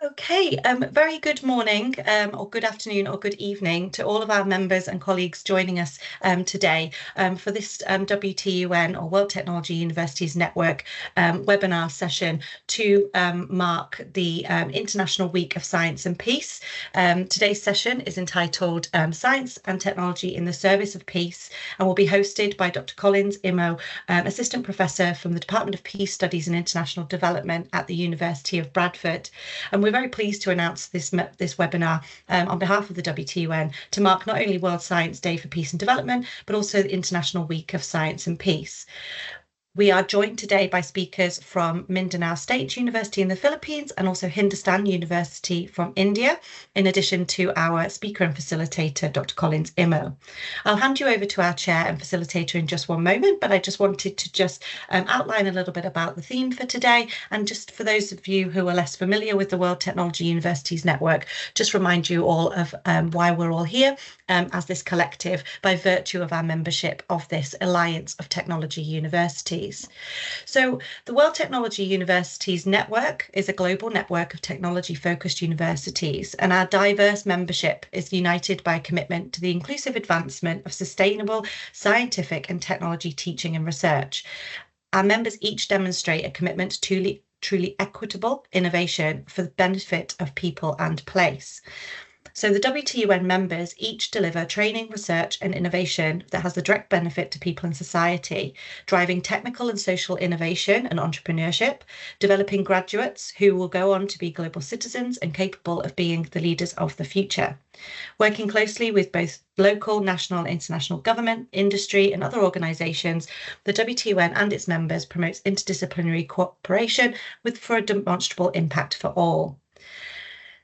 Okay, very good morning, or good afternoon, or good evening to all of our members and colleagues joining us today for this WTUN, or World Technology Universities Network webinar session to mark the International Week of Science and Peace. Today's session is entitled Science and Technology in the Service of Peace, and will be hosted by Dr. Collins, Imoh, Assistant Professor from the Department of Peace Studies and International Development at the University of Bradford. And we're very pleased to announce this webinar on behalf of the WTUN to mark not only World Science Day for Peace and Development, but also the International Week of Science and Peace. We are joined today by speakers from Mindanao State University in the Philippines and also Hindustan University from India, in addition to our speaker and facilitator, Dr. Collins, Imoh. I'll hand you over to our chair and facilitator in just one moment, but I just wanted to outline a little bit about the theme for today. And just for those of you who are less familiar with the World Technology Universities Network, just remind you all of why we're all here as this collective by virtue of our membership of this Alliance of Technology Universities. So the World Technology Universities Network is a global network of technology-focused universities, and our diverse membership is united by a commitment to the inclusive advancement of sustainable scientific and technology teaching and research. Our members each demonstrate a commitment to truly equitable innovation for the benefit of people and place. So the WTUN members each deliver training, research and innovation that has the direct benefit to people and society, driving technical and social innovation and entrepreneurship, developing graduates who will go on to be global citizens and capable of being the leaders of the future. Working closely with both local, national and international government, industry and other organisations, the WTUN and its members promotes interdisciplinary cooperation for a demonstrable impact for all.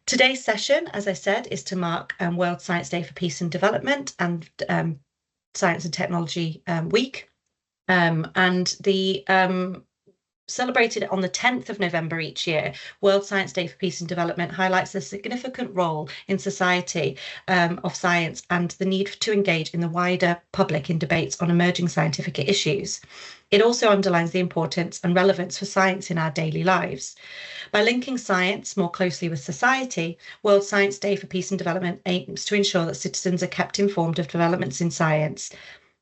Today's session, as I said, is to mark World Science Day for Peace and Development and Science and Technology Week. And the celebrated on the 10th of November each year, World Science Day for Peace and Development highlights the significant role in society of science and the need to engage in the wider public in debates on emerging scientific issues. It also underlines the importance and relevance for science in our daily lives. By linking science more closely with society, World Science Day for Peace and Development aims to ensure that citizens are kept informed of developments in science.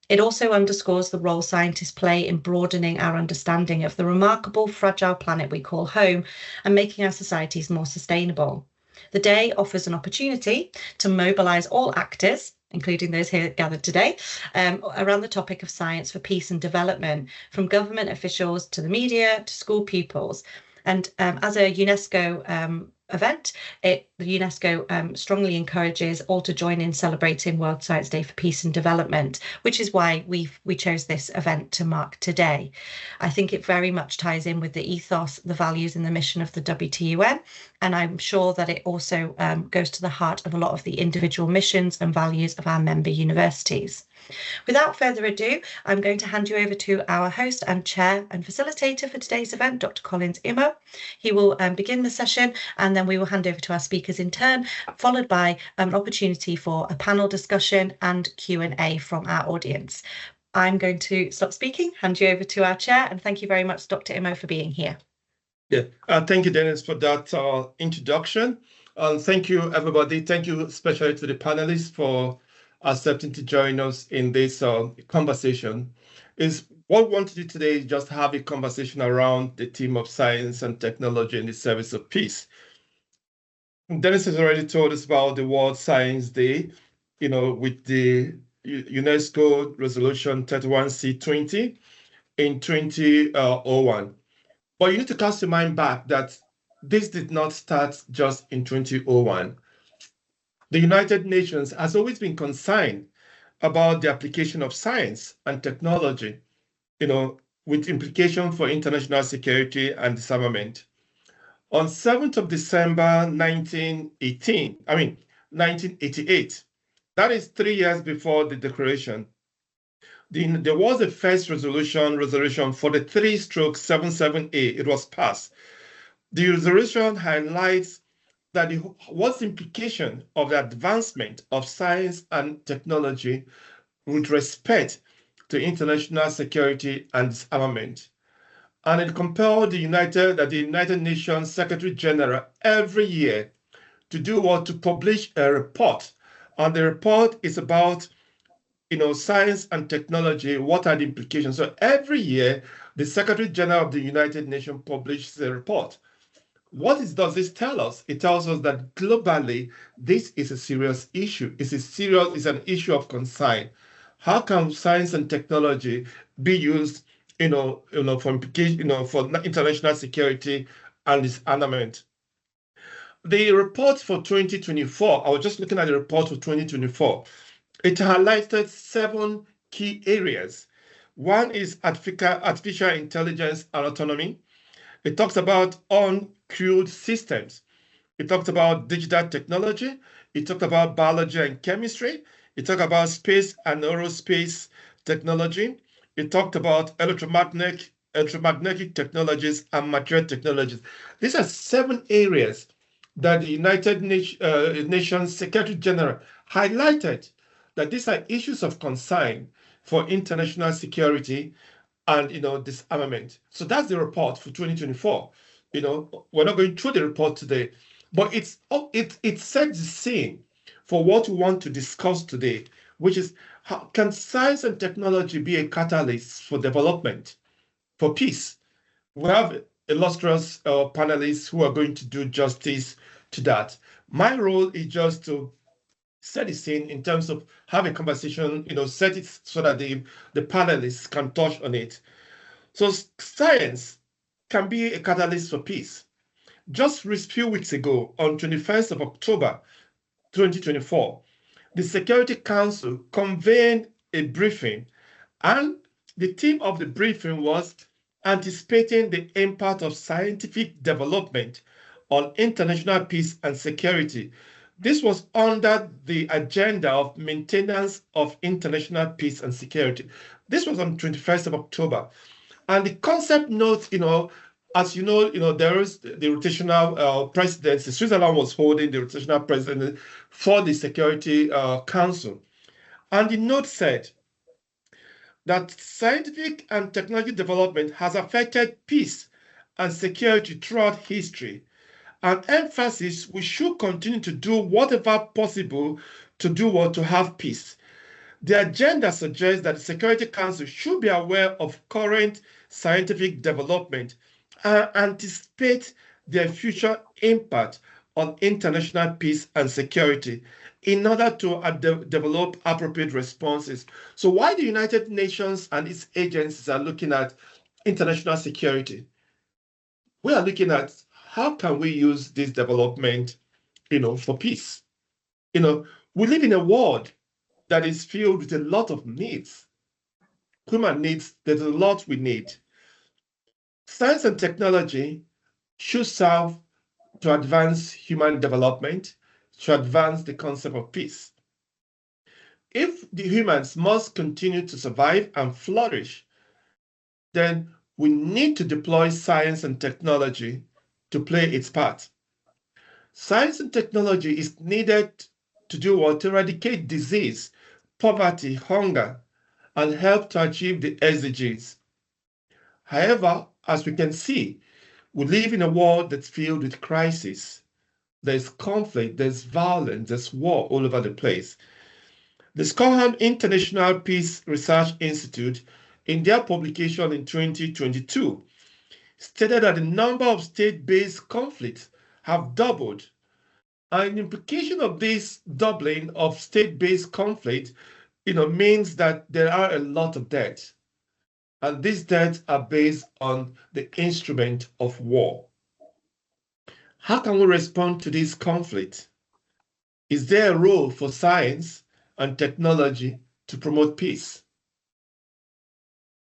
It also underscores the role scientists play in broadening our understanding of the remarkable, fragile planet we call home and making our societies more sustainable. The day offers an opportunity to mobilise all actors, including those here gathered today, around the topic of science for peace and development, from government officials to the media to school pupils. And as a UNESCO event, the UNESCO strongly encourages all to join in celebrating World Science Day for Peace and Development, which is why we chose this event to mark today. I think it very much ties in with the ethos, the values and the mission of the WTUN, and I'm sure that it also goes to the heart of a lot of the individual missions and values of our member universities. Without further ado, I'm going to hand you over to our host and chair and facilitator for today's event, Dr. Collins, Imoh. He will begin the session, and then we will hand over to our speakers in turn, followed by an opportunity for a panel discussion and Q&A from our audience. I'm going to stop speaking, hand you over to our chair, and thank you very much, Dr. Imoh, for being here. Yeah, thank you, Dennis, for that introduction. Thank you, everybody. Thank you especially to the panelists for accepting to join us in this conversation. What we want to do today is just have a conversation around the theme of science and technology in the service of peace. Dennis has already told us about the World Science Day, with the UNESCO Resolution 31C20 in 2001. But you need to cast your mind back that this did not start just in 2001. The United Nations has always been concerned about the application of science and technology, with implication for international security and disarmament. On 7th of December 1988, that is 3 years before the declaration, there was a first resolution 43/77A. It was passed. The resolution highlights that what's the implication of the advancement of science and technology with respect to international security and disarmament. and it compelled the United Nations Secretary General every year to do what? To publish a report. And the report is about science and technology, what are the implications? So every year, the Secretary General of the United Nations publishes a report. Does this tell us? It tells us that globally, this is a serious issue. It's an issue of concern. How can science and technology be used, for implication, for international security and disarmament? The report for 2024, I was just looking at the report for 2024. It highlighted 7 key areas. One is artificial intelligence and autonomy. It talks about uncrewed systems. It talks about digital technology. It talked about biology and chemistry. It talked about space and aerospace technology. It talked about electromagnetic technologies and material technologies. These are 7 areas that the United Nations Secretary General highlighted that these are issues of concern for international security and disarmament. So that's the report for 2024. We're not going through the report today, but it sets the scene for what we want to discuss today, which is how can science and technology be a catalyst for development, for peace? We have illustrious panelists who are going to do justice to that. My role is just to set the scene in terms of have a conversation, set it so that the panelists can touch on it. So science can be a catalyst for peace. Just a few weeks ago, on 21st of October 2024, the Security Council convened a briefing, and the theme of the briefing was anticipating the impact of scientific development on international peace and security. This was under the agenda of maintenance of international peace and security. This was on 21st of October. And the concept notes, as there is the rotational presidency. Switzerland was holding the rotational presidency for the Security Council. And the note said that scientific and technology development has affected peace and security throughout history. And emphasis, we should continue to do whatever possible to have peace. The agenda suggests that the Security Council should be aware of current scientific development and anticipate their future impact on international peace and security in order to develop appropriate responses. So why the United Nations and its agencies are looking at international security? We are looking at how can we use this development, for peace. We live in a world that is filled with a lot of needs. Human needs, there's a lot we need. Science and technology should serve to advance human development, to advance the concept of peace. If the humans must continue to survive and flourish, then we need to deploy science and technology to play its part. Science and technology is needed to do what? To eradicate disease, poverty, hunger, and help to achieve the SDGs. However, as we can see, we live in a world that's filled with crisis. There's conflict, there's violence, there's war all over the place. The Scotland International Peace Research Institute, in their publication in 2022, stated that the number of state-based conflicts have doubled. And the implication of this doubling of state-based conflict, means that there are a lot of deaths. And these deaths are based on the instrument of war. How can we respond to this conflict? Is there a role for science and technology to promote peace?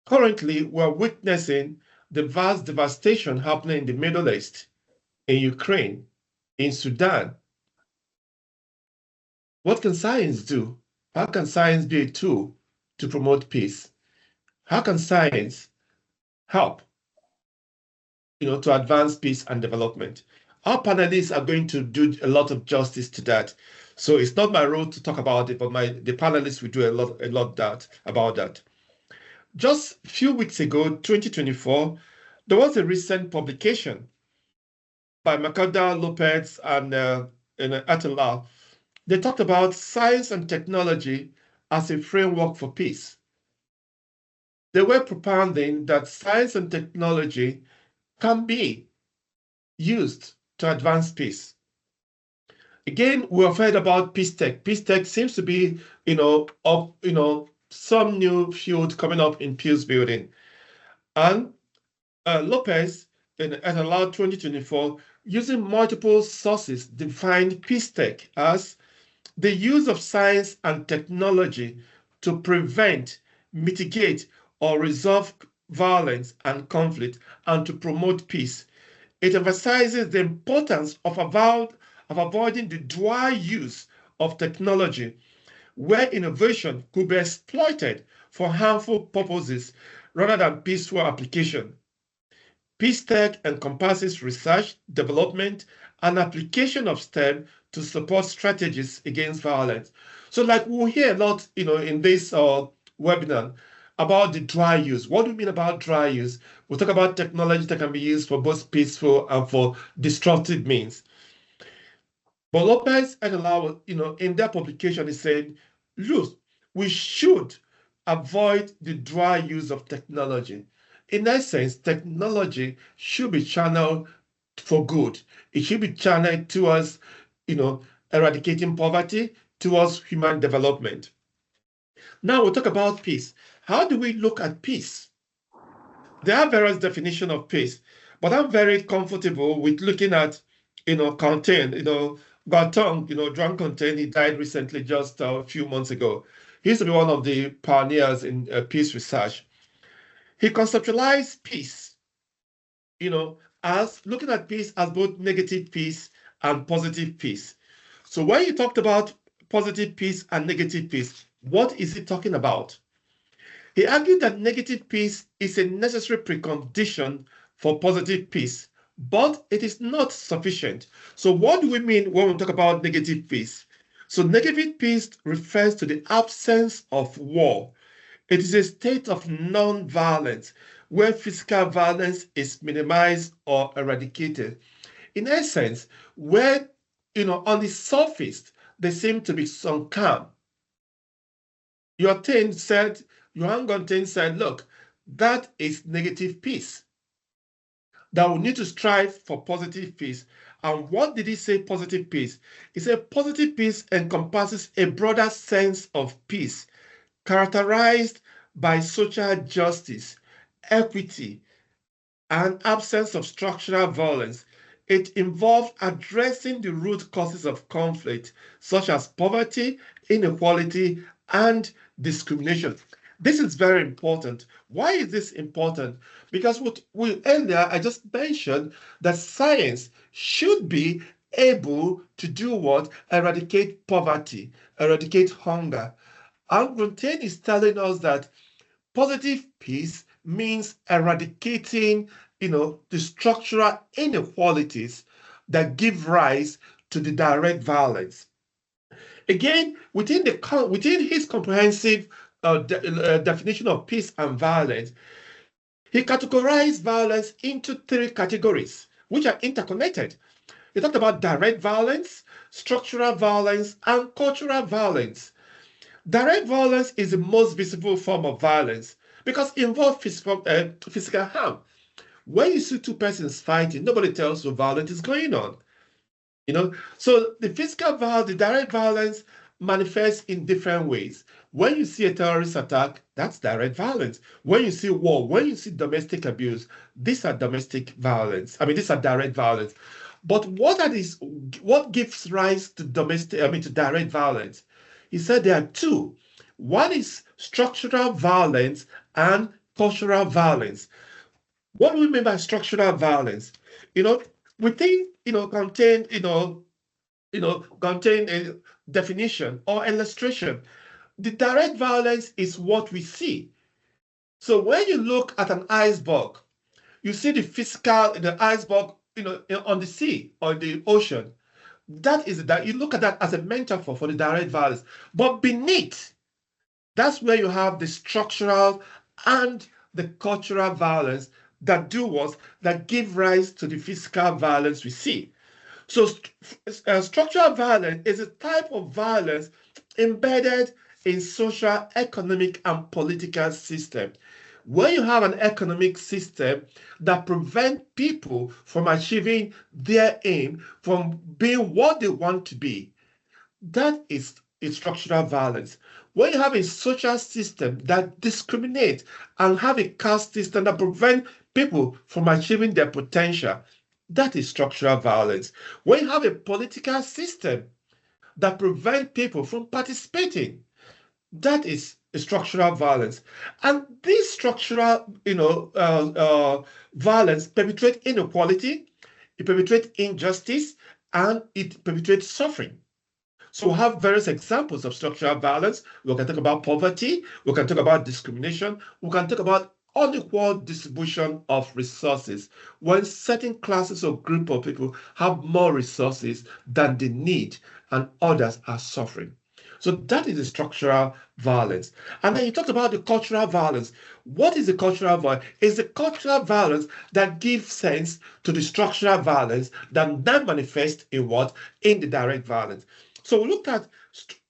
Currently, we're witnessing the vast devastation happening in the Middle East, in Ukraine, in Sudan. What can science do? How can science be a tool to promote peace? How can science help, to advance peace and development? Our panelists are going to do a lot of justice to that. So it's not my role to talk about it, but the panelists will do a lot about that. Just a few weeks ago, 2024, There was a recent publication by Macada Lopez and Atala. They talked about science and technology as a framework for peace. They were propounding that science and technology can be used to advance peace. Again, we have heard about peace tech. Peace tech seems to be, some new field coming up in peace building. And Lopez, in SLR 2024, using multiple sources, defined peace tech as the use of science and technology to prevent, mitigate, or resolve violence and conflict, and to promote peace. It emphasizes the importance of avoiding the dual use of technology, where innovation could be exploited for harmful purposes rather than peaceful application. Peace tech encompasses research, development, and application of STEM to support strategies against violence. So, like we'll hear a lot, in this webinar about the dry use. What do we mean about dry use? We'll talk about technology that can be used for both peaceful and for destructive means. But Lopez and Allow, in their publication, is saying, look, we should avoid the dry use of technology. In essence, technology should be channeled for good. It should be channeled towards, eradicating poverty, towards human development. Now we'll talk about peace. How do we look at peace? There are various definitions of peace, but I'm very comfortable with looking at, Contain, Gartung, John Contain, he died recently, just a few months ago. He used to be one of the pioneers in peace research. He conceptualized peace, as looking at peace as both negative peace and positive peace. So when you talked about positive peace and negative peace, what is he talking about? He argued that negative peace is a necessary precondition for positive peace, but it is not sufficient. So what do we mean when we talk about negative peace? So negative peace refers to the absence of war. It is a state of non-violence where physical violence is minimized or eradicated. In essence, where, on the surface, there seems to be some calm. Johan Gontain said, look, that is negative peace. That we need to strive for positive peace. And what did he say positive peace? He said positive peace encompasses a broader sense of peace, characterized by social justice, equity, and absence of structural violence. It involves addressing the root causes of conflict, such as poverty, inequality, and discrimination. This is very important. Why is this important? Because earlier I just mentioned that science should be able to do what? Eradicate poverty, eradicate hunger. And Gontain is telling us that positive peace means eradicating, the structural inequalities that give rise to the direct violence. Again, within his comprehensive definition of peace and violence, he categorized violence into 3 categories, which are interconnected. He talked about direct violence, structural violence, and cultural violence. Direct violence is the most visible form of violence because it involves physical harm. When you see 2 persons fighting, nobody tells you violence is going on. So the the direct violence manifests in different ways. When you see a terrorist attack, that's direct violence. When you see war, when you see domestic abuse, these are domestic violence. These are direct violence. But what gives rise to direct violence? He said there are 2. One is structural violence and cultural violence. What do we mean by structural violence? Within, contain a definition or illustration. The direct violence is what we see. So when you look at an iceberg, you see the iceberg, on the sea or the ocean. That you look at that as a metaphor for the direct violence. But beneath, that's where you have the structural and the cultural violence that do what? That give rise to the physical violence we see. So structural violence is a type of violence embedded in social, economic, and political system. When you have an economic system that prevents people from achieving their aim, from being what they want to be, that is structural violence. When you have a social system that discriminates and have a caste system that prevent people from achieving their potential, that is structural violence. When you have a political system that prevent people from participating, that is a structural violence. And this structural, violence perpetrates inequality, it perpetrates injustice, and it perpetrates suffering. So we have various examples of structural violence. We can talk about poverty, we can talk about discrimination, we can talk about unequal distribution of resources when certain classes or group of people have more resources than they need and others are suffering. So that is the structural violence. And then you talked about the cultural violence. What is the cultural violence? It's the cultural violence that gives sense to the structural violence that then manifests in what? In the direct violence. So we looked at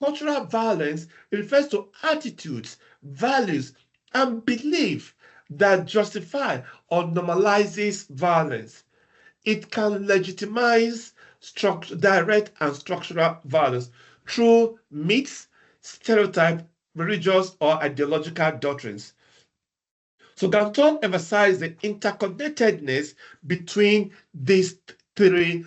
cultural violence. It refers to attitudes, values, and belief that justify or normalizes violence. It can legitimize direct and structural violence through myths, stereotypes, religious or ideological doctrines. So Ganton emphasized the interconnectedness between these three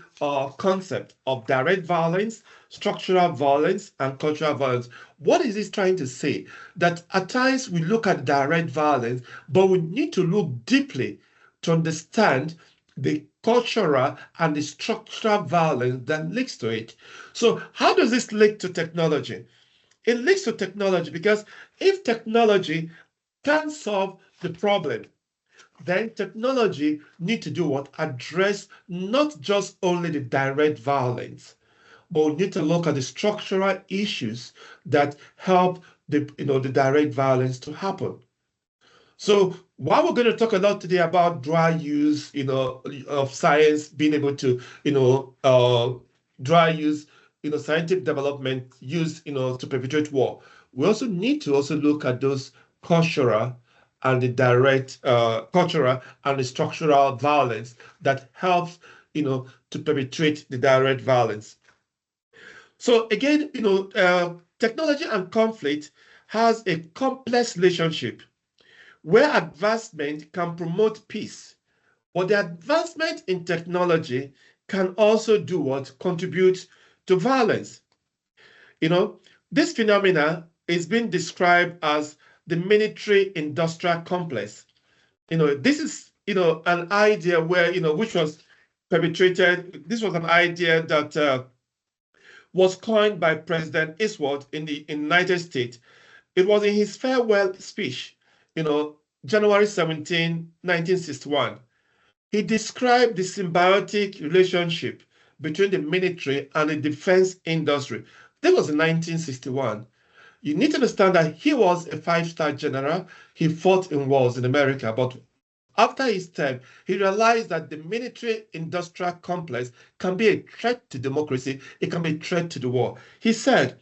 concepts of direct violence, structural violence, and cultural violence. What is this trying to say? That at times we look at direct violence, but we need to look deeply to understand the cultural and the structural violence that links to it. So how does this link to technology? It links to technology because if technology can solve the problem, then technology need to do what? Address not just only the direct violence, but we need to look at the structural issues that help the direct violence to happen. So while we're going to talk a lot today about dry use, of science being able to, dry use, scientific development used, to perpetrate war, we also need to also look at those cultural and the direct cultural and the structural violence that helps, to perpetrate the direct violence. So again, technology and conflict has a complex relationship where advancement can promote peace, but the advancement in technology can also do what? Contribute to violence. This phenomena is being described as the military-industrial complex. This is, an idea where, which was perpetrated. This was an idea that was coined by President Eastwood in the United States. It was in his farewell speech, January 17, 1961. He described the symbiotic relationship between the military and the defense industry. That was in 1961. You need to understand that he was a five-star general. He fought in wars in America, but after his term, he realized that the military-industrial complex can be a threat to democracy. It can be a threat to the war. He said,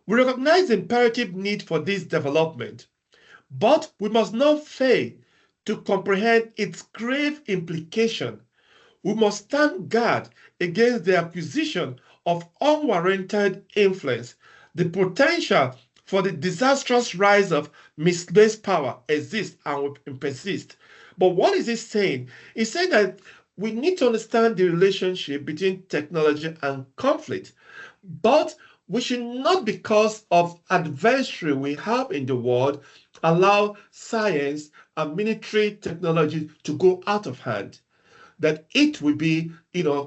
"We recognize the imperative need for this development, but we must not fail to comprehend its grave implication. We must stand guard against the acquisition of unwarranted influence. The potential for the disastrous rise of misplaced power exists and will persist." But what is he saying? He's saying that we need to understand the relationship between technology and conflict, but we should not, because of adversary we have in the world, allow science and military technology to go out of hand, that it will be,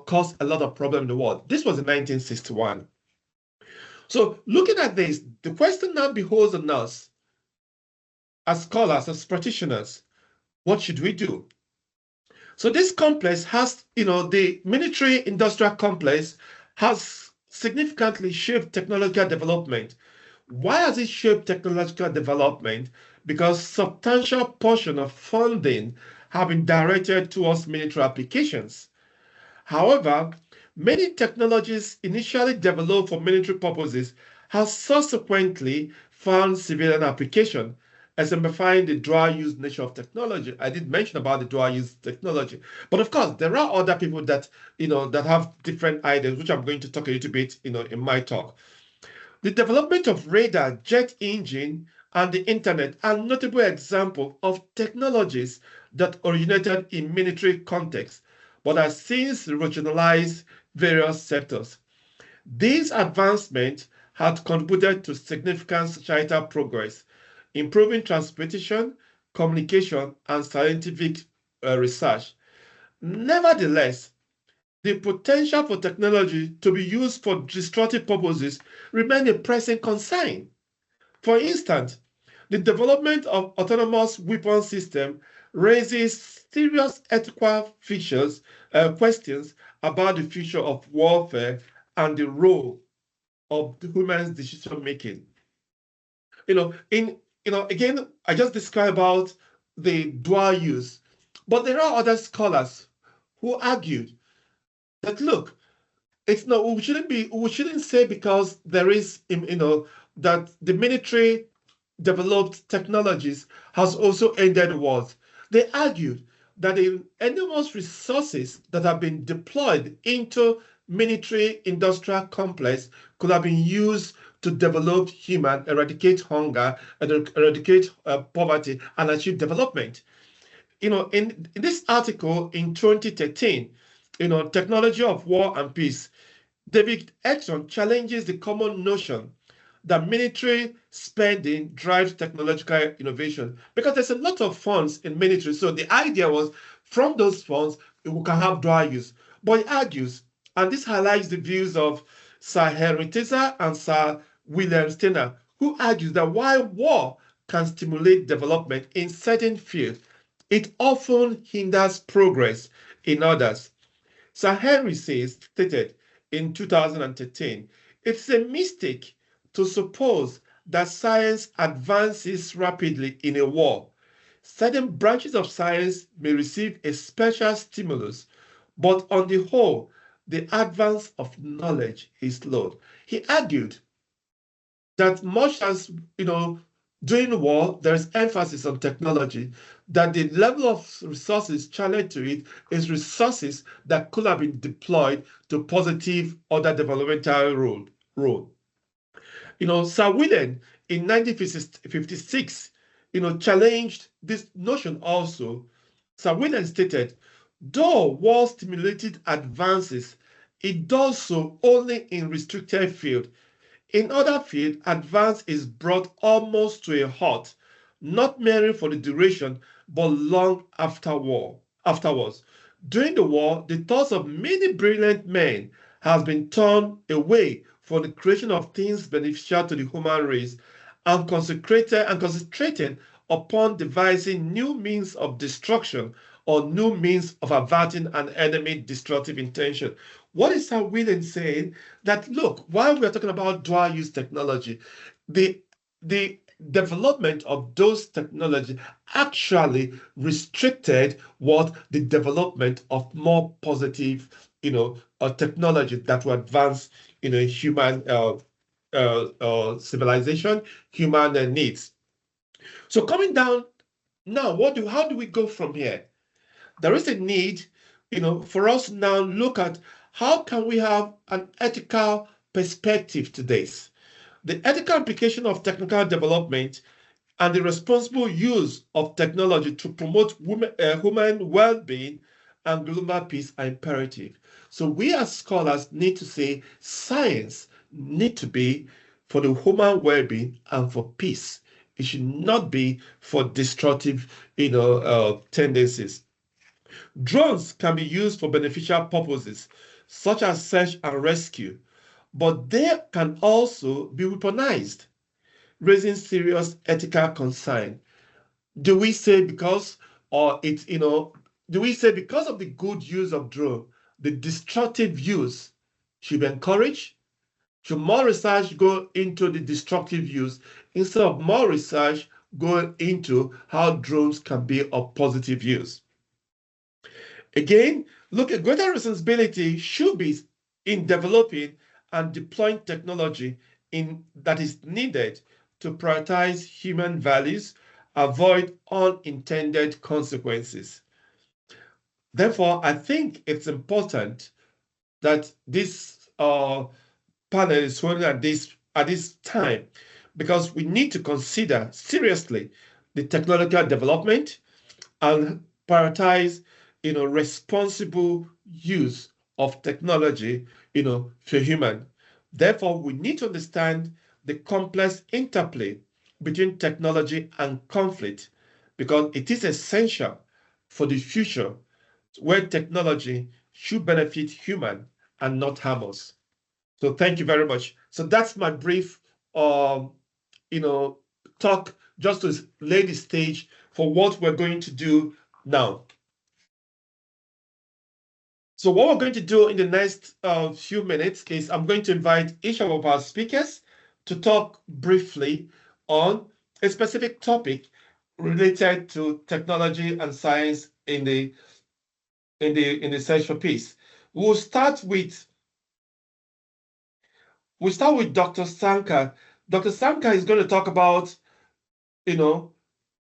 cause a lot of problem in the world. This was in 1961. So looking at this, the question now beholds on us as scholars, as practitioners, what should we do? So this complex has, the military-industrial complex has significantly shaped technological development. Why has it shaped technological development? Because substantial portion of funding have been directed towards military applications. However, many technologies initially developed for military purposes have subsequently found civilian application, exemplifying the dual-use nature of technology. I did mention about the dual-use technology, but of course, there are other people that that have different ideas, which I'm going to talk a little bit, in my talk. The development of radar, jet engine, and the internet are notable examples of technologies that originated in military contexts, but have since regionalized various sectors. These advancements have contributed to significant societal progress, improving transportation, communication, and scientific research. Nevertheless, the potential for technology to be used for destructive purposes remains a pressing concern. For instance, the development of autonomous weapon systems raises serious ethical questions about the future of warfare and the role of the human decision making. Again, I just described about the dual use, but there are other scholars who argued that look, it's not we shouldn't say because there is that the military developed technologies has also ended wars. They argued that the enormous resources that have been deployed into military industrial complex could have been used to develop human, eradicate hunger, and eradicate poverty, and achieve development. In this article in 2013, Technology of War and Peace, David Edson challenges the common notion that military spending drives technological innovation because there's a lot of funds in military. So the idea was from those funds, we can have dual use. But he argues, and this highlights the views of Sir Henry Taser and Sir William Steiner, who argues that while war can stimulate development in certain fields, it often hinders progress in others. Sir Henry stated in 2013, it's a mistake to suppose that science advances rapidly in a war. Certain branches of science may receive a special stimulus, but on the whole, the advance of knowledge is slow. He argued that much as, during war, there is emphasis on technology, that the level of resources channeled to it is resources that could have been deployed to positive other developmental role. Sir William in 1956, challenged this notion also. Sir William stated, though war stimulated advances, it does so only in restricted fields. In other fields, advance is brought almost to a halt, not merely for the duration, but long afterwards. During the war, the thoughts of many brilliant men has been turned away from the creation of things beneficial to the human race and concentrated upon devising new means of destruction or new means of averting an enemy destructive intention. What is Sir William saying? That look, while we are talking about dual use technology, the development of those technology actually restricted the development of more positive, technology that will advance, human civilization, human needs. So coming down now, how do we go from here? There is a need, for us now look at how can we have an ethical perspective to this. The ethical implication of technical development and the responsible use of technology to promote human well-being and global peace are imperative. So we as scholars need to say science need to be for the human well-being and for peace. It should not be for destructive, tendencies. Drones can be used for beneficial purposes, such as search and rescue, but they can also be weaponized, raising serious ethical concern. Do we say because of the good use of drone, the destructive use should be encouraged? Should more research go into the destructive use instead of more research going into how drones can be of positive use? Again, look, a greater responsibility should be in developing and deploying technology that is needed to prioritize human values, avoid unintended consequences. Therefore, I think it's important that this panel is holding at this time, because we need to consider seriously the technological development and prioritize, responsible use of technology, for human. Therefore, we need to understand the complex interplay between technology and conflict, because it is essential for the future where technology should benefit human and not harm us. So thank you very much. So that's my brief, um, talk, just to lay the stage for what we're going to do now. So what we're going to do in the next few minutes is I'm going to invite each of our speakers to talk briefly on a specific topic related to technology and science in the search for peace. We'll start with Dr. Shankar. Dr. Shankar is going to talk about,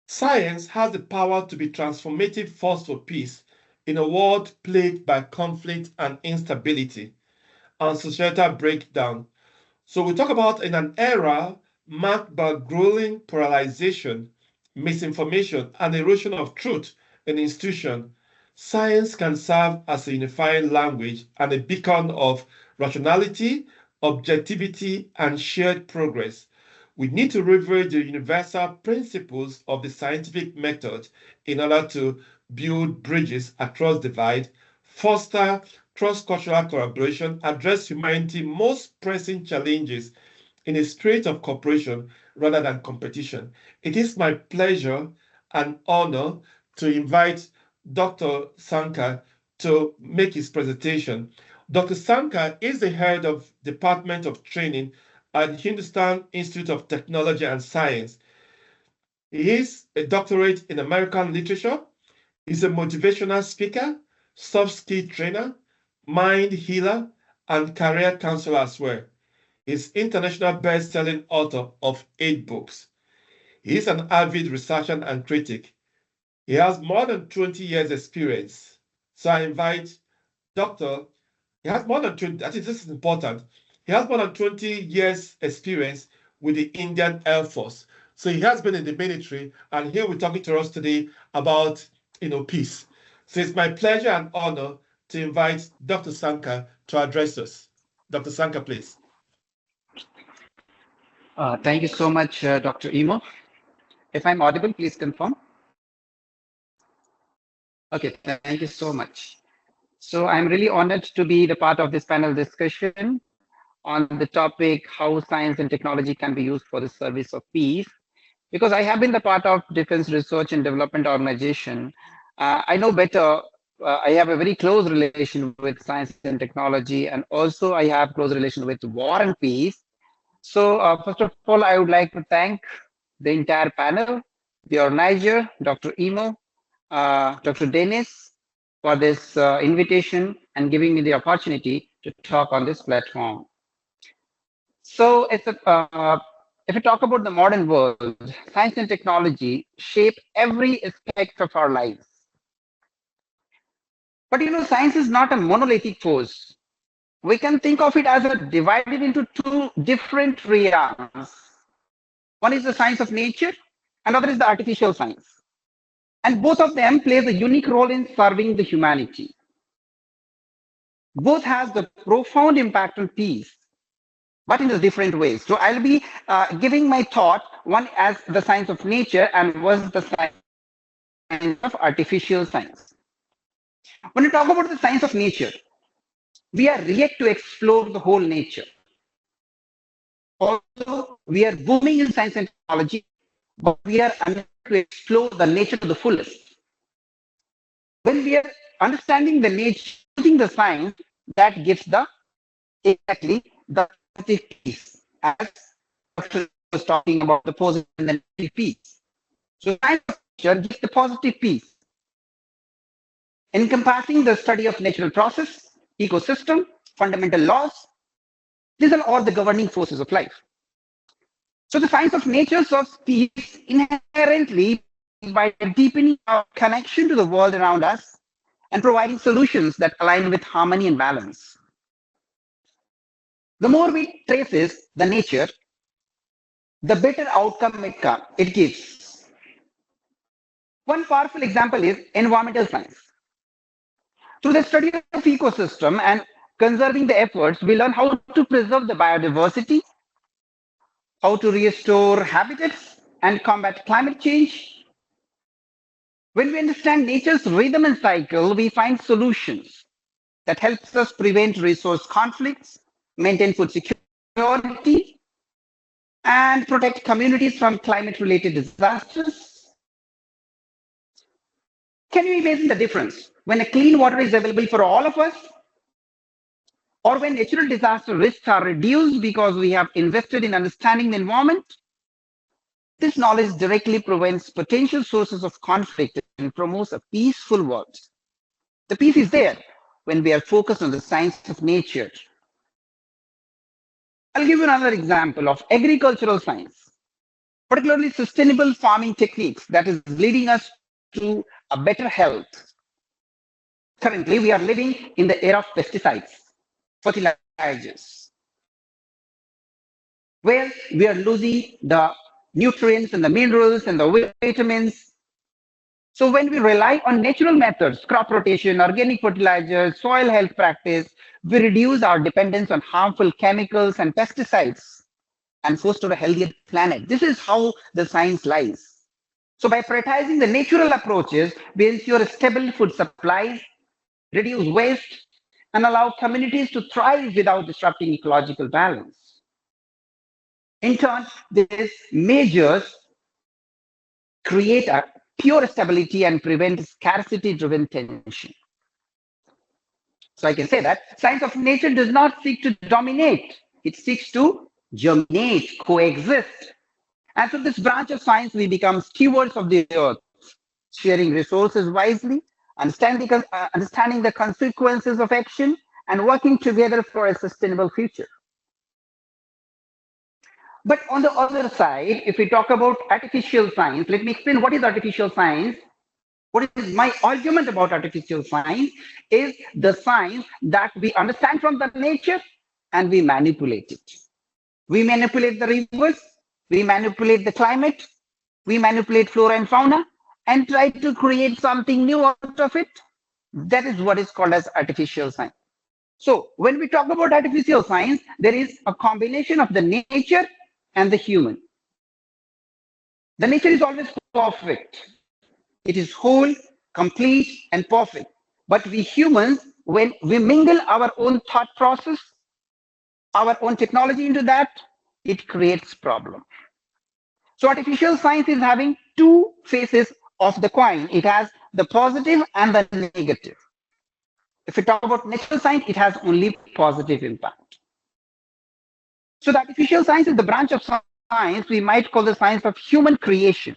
science has the power to be transformative force for peace in a world plagued by conflict and instability and societal breakdown. So we talk about in an era marked by growing polarization, misinformation, and erosion of truth in institutions, science can serve as a unifying language and a beacon of rationality, objectivity, and shared progress. We need to leverage the universal principles of the scientific method in order to build bridges across divide, foster cross-cultural collaboration, address humanity's most pressing challenges in a spirit of cooperation rather than competition. It is my pleasure and honor to invite Dr. Shankar to make his presentation. Dr. Shankar is the head of Department of Training at Hindustan Institute of Technology and Science. He is a doctorate in American literature. He's a motivational speaker, soft skill trainer, mind healer, and career counselor as well. He's international best-selling author of 8 books. He is an avid researcher and critic. He has more than 20 years experience. So I invite Dr. He has more than 20, I think this is important. He has more than 20 years experience with the Indian Air Force. So he has been in the military, and here we're talking to us today about, peace. So it's my pleasure and honor to invite Dr. Shankar to address us. Dr. Shankar, please. Thank you so much, Dr. Imoh. If I'm audible, please confirm. Okay, thank you so much. So I'm really honored to be the part of this panel discussion on the topic how science and technology can be used for the service of peace. Because I have been the part of Defense Research and Development Organization, I know better. I have a very close relation with science and technology, and also I have close relation with war and peace. So first of all, I would like to thank the entire panel, the organizer, Dr. Imoh, Dr. Dennis, for this invitation and giving me the opportunity to talk on this platform. So if we talk about the modern world, science and technology shape every aspect of our lives. But science is not a monolithic force. We can think of it as divided into 2 different realms. One is the science of nature, another is the artificial science. And both of them plays a unique role in serving the humanity. Both has the profound impact on peace, but in a different ways. So I'll be giving my thought, one as the science of nature and was the science of artificial science. When we talk about the science of nature, we are yet to explore the whole nature. Also, we are booming in science and technology, but we are unable to explore the nature to the fullest. When we are understanding the nature using the science, that gives exactly the positive peace, as Dr. was talking about the positive and the negative peace. So science of nature gives the positive peace. encompassing the study of natural process, ecosystem, fundamental laws. These are all the governing forces of life. So the science of nature serves peace inherently by deepening our connection to the world around us and providing solutions that align with harmony and balance. The more we traces the nature, the better outcome it gives. One powerful example is environmental science. Through the study of ecosystem and conserving the efforts, we learn how to preserve the biodiversity, how to restore habitats and combat climate change. When we understand nature's rhythm and cycle, we find solutions that helps us prevent resource conflicts, maintain food security, and protect communities from climate-related disasters. Can you imagine the difference when a clean water is available for all of us, or when natural disaster risks are reduced because we have invested in understanding the environment? This knowledge directly prevents potential sources of conflict and promotes a peaceful world. The peace is there when we are focused on the science of nature. I'll give you another example of agricultural science, particularly sustainable farming techniques that is leading us to a better health. Currently, we are living in the era of pesticides, fertilizers, where we are losing the nutrients and the minerals and the vitamins. So when we rely on natural methods, crop rotation, organic fertilizers, soil health practice, we reduce our dependence on harmful chemicals and pesticides and foster a healthier planet. This is how the science lies. So by prioritizing the natural approaches, we ensure stable food supplies, reduce waste, and allow communities to thrive without disrupting ecological balance. In turn, these measures create a pure stability and prevent scarcity-driven tension. So I can say that science of nature does not seek to dominate. It seeks to germinate, coexist. And through this branch of science, we become stewards of the earth, sharing resources wisely, understanding the consequences of action, and working together for a sustainable future. But on the other side, if we talk about artificial science, let me explain what is artificial science. What is my argument about artificial science is the science that we understand from the nature and we manipulate it. We manipulate the rivers, we manipulate the climate, we manipulate flora and fauna and try to create something new out of it. That is what is called as artificial science. So when we talk about artificial science, there is a combination of the nature and the human. The nature is always perfect. It is whole, complete, and perfect. But we humans, when we mingle our own thought process, our own technology into that, it creates problem. So artificial science is having two faces of the coin. It has the positive and the negative. If we talk about natural science, it has only positive impact. So the artificial science is the branch of science we might call the science of human creation,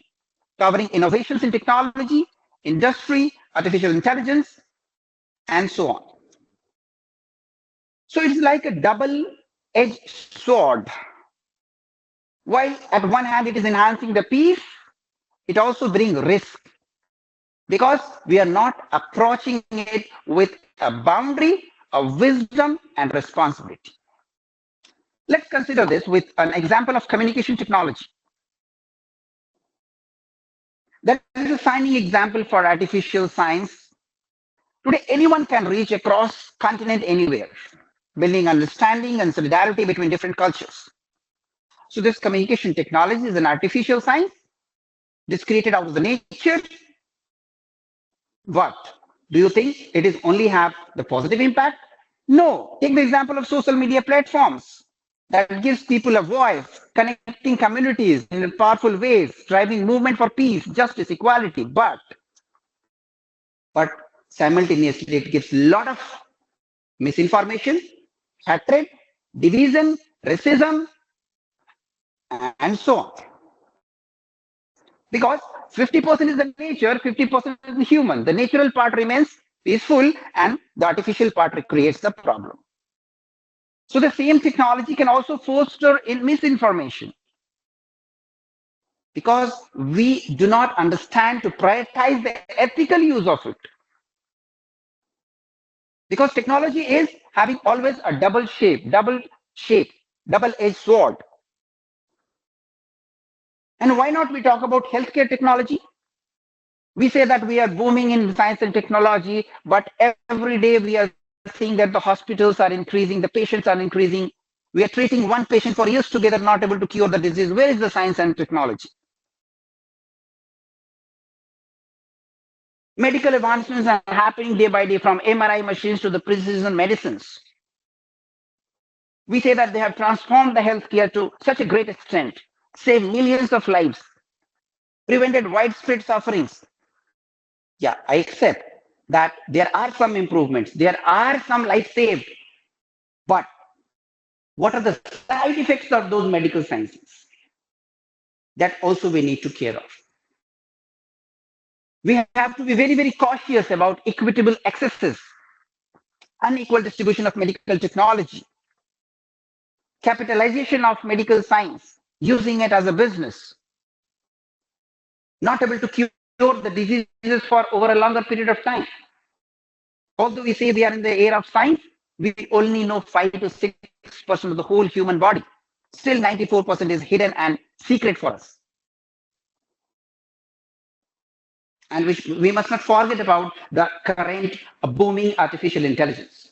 covering innovations in technology, industry, artificial intelligence, and so on. So it's like a double-edged sword. While at one hand it is enhancing the peace, it also brings risk because we are not approaching it with a boundary of wisdom and responsibility. Let's consider this with an example of communication technology. That is a shining example for artificial science. Today, anyone can reach across continent anywhere, building understanding and solidarity between different cultures. So this communication technology is an artificial science. This created out of the nature. What? Do you think it is only have the positive impact? No. Take the example of social media platforms that gives people a voice, connecting communities in powerful ways, driving movement for peace, justice, equality. But simultaneously, it gives a lot of misinformation, hatred, division, racism, and so on. Because 50% is the nature, 50% is the human. The natural part remains peaceful, and the artificial part creates the problem. So the same technology can also foster in misinformation, because we do not understand to prioritize the ethical use of it. Because technology is having always a double-edged sword. And why not we talk about healthcare technology? We say that we are booming in science and technology, but every day we are seeing that the hospitals are increasing, the patients are increasing. We are treating one patient for years together, not able to cure the disease. Where is the science and technology? Medical advancements are happening day by day, from MRI machines to the precision medicines. We say that they have transformed the healthcare to such a great extent, saved millions of lives, prevented widespread sufferings. Yeah, I accept that there are some improvements, there are some lives saved, but what are the side effects of those medical sciences? That also we need to care of. We have to be very, very cautious about equitable excesses, unequal distribution of medical technology, capitalization of medical science, using it as a business, not able to cure the diseases for over a longer period of time. Although we say we are in the era of science, we only know 5 to 6% of the whole human body. Still 94% is hidden and secret for us. And we must not forget about the current booming artificial intelligence.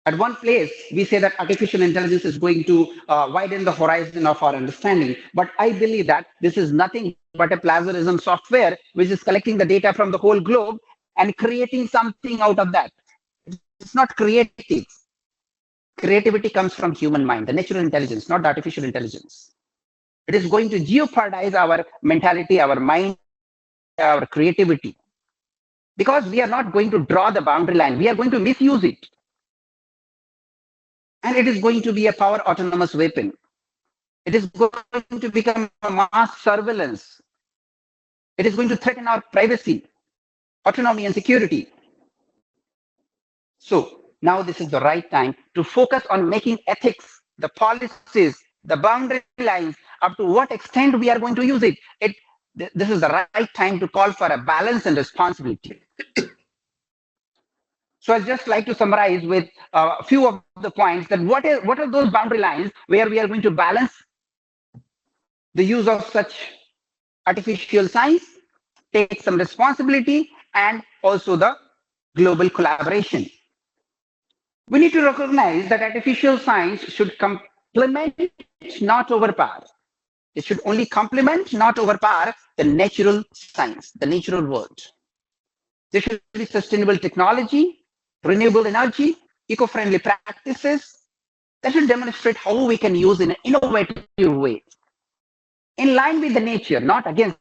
At one place, we say that artificial intelligence is going to widen the horizon of our understanding. But I believe that this is nothing but a plagiarism software, which is collecting the data from the whole globe and creating something out of that. It's not creative. Creativity comes from human mind, the natural intelligence, not the artificial intelligence. It is going to jeopardize our mentality, our mind, our creativity. Because we are not going to draw the boundary line. We are going to misuse it. And it is going to be a power autonomous weapon. It is going to become a mass surveillance. It is going to threaten our privacy, autonomy, and security. So now this is the right time to focus on making ethics, the policies, the boundary lines, up to what extent we are going to use it. This is the right time to call for a balance and responsibility. So I'd just like to summarize with a few of the points that what are those boundary lines where we are going to balance the use of such artificial science, take some responsibility, and also the global collaboration. We need to recognize that artificial science should complement, not overpower. It should only complement, not overpower, the natural science, the natural world. There should be sustainable technology, renewable energy, eco-friendly practices that should demonstrate how we can use in an innovative way, in line with the nature, not against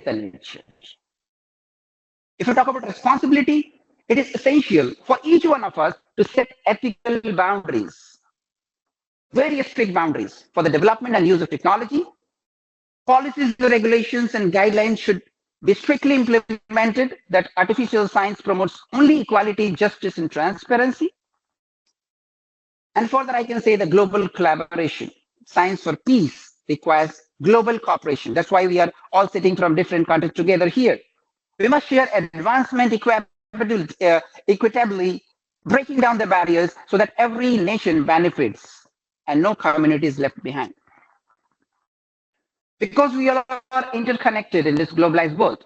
the nature. If we talk about responsibility, it is essential for each one of us to set ethical boundaries, very strict boundaries for the development and use of technology. Policies, regulations, and guidelines should be strictly implemented that artificial science promotes only equality, justice, and transparency. And further, I can say the global collaboration. Science for peace requires global cooperation. That's why we are all sitting from different countries together here. We must share advancement equitably, breaking down the barriers so that every nation benefits and no community is left behind. Because we all are interconnected in this globalized world,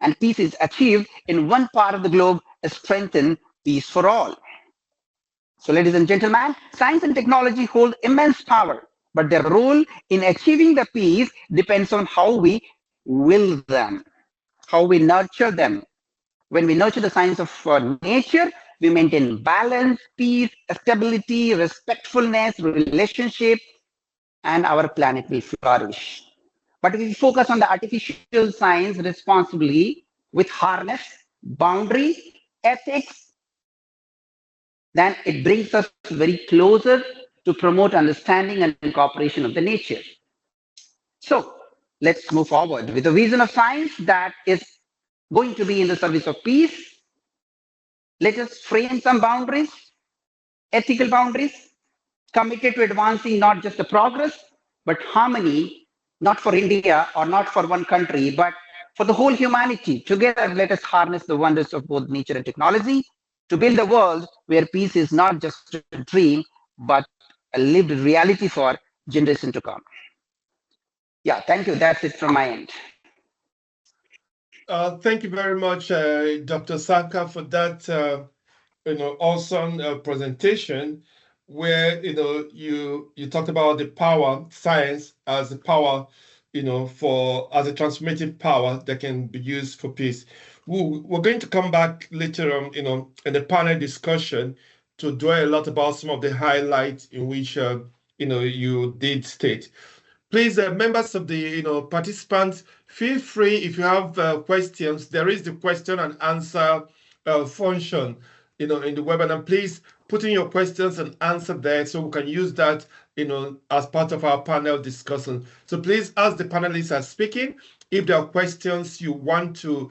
and peace is achieved in one part of the globe, strengthen peace for all. So ladies and gentlemen, science and technology hold immense power, but their role in achieving the peace depends on how we will them, how we nurture them. When we nurture the science of nature, we maintain balance, peace, stability, respectfulness, relationship, and our planet will flourish. But if we focus on the artificial science responsibly with harness, boundary, ethics, then it brings us very closer to promote understanding and cooperation of the nature. So let's move forward with the vision of science that is going to be in the service of peace. Let us frame some boundaries, ethical boundaries, committed to advancing not just the progress, but harmony, not for India or not for one country, but for the whole humanity. Together, let us harness the wonders of both nature and technology to build a world where peace is not just a dream, but a lived reality for generations to come. Yeah, thank you. That's it from my end. Thank you very much, Dr. Shankar, for that awesome presentation, where you talked about the power, science as a power, as a transformative power that can be used for peace. We're going to come back later on, in the panel discussion to dwell a lot about some of the highlights in which you did state. Please, members of the participants, feel free if you have questions. There is the question and answer function in the webinar. Please put in your questions and answer there so we can use that as part of our panel discussion. So please, as the panelists are speaking, if there are questions you want to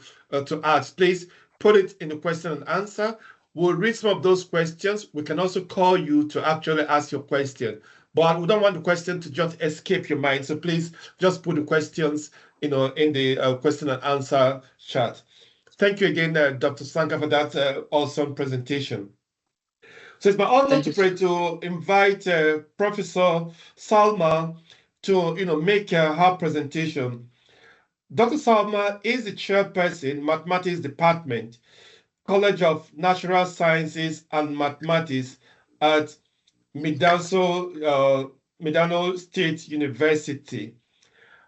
ask, please put it in the question and answer. We'll read some of those questions. We can also call you to actually ask your question. But we don't want the question to just escape your mind. So please just put the questions, in the question and answer chat. Thank you again, Dr. Shankar, for that awesome presentation. So it's my honor to invite Professor Salma to make her presentation. Dr. Salma is the chairperson, Mathematics Department, College of Natural Sciences and Mathematics at Mindanao State University.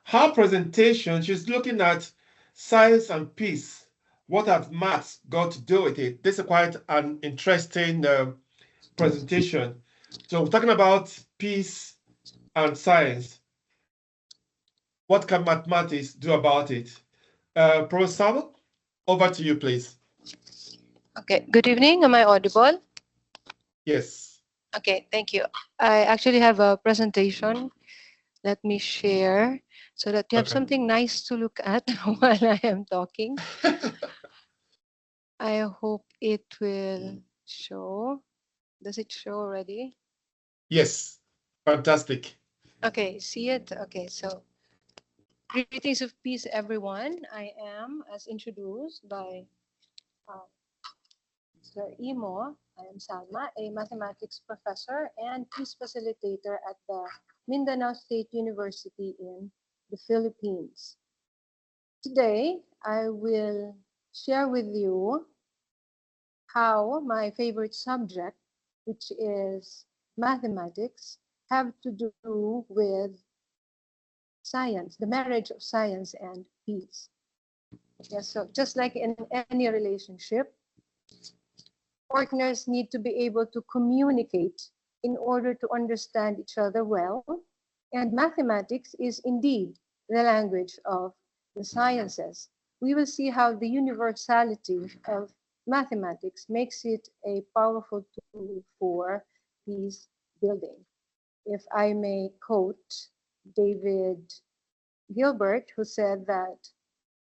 Her presentation, she's looking at science and peace. What have maths got to do with it? This is quite an interesting presentation. So we're talking about peace and science. What can mathematics do about it? Professor Salma, over to you, please. Okay, good evening. Am I audible? Yes. Okay, thank you. I actually have a presentation. Let me share so that you have something nice to look at while I am talking. I hope it will show. Does it show already? Yes, fantastic. Okay, see it? Okay, so greetings of peace, everyone. I am, as introduced by Mr. Imoh. I am Salma, a mathematics professor and peace facilitator at the Mindanao State University in the Philippines. Today, I will share with you how my favorite subject, which is mathematics, have to do with science, the marriage of science and peace. Yes, so just like in any relationship, partners need to be able to communicate in order to understand each other well. And mathematics is indeed the language of the sciences. We will see how the universality of mathematics makes it a powerful tool for peace building. If I may quote David Gilbert, who said that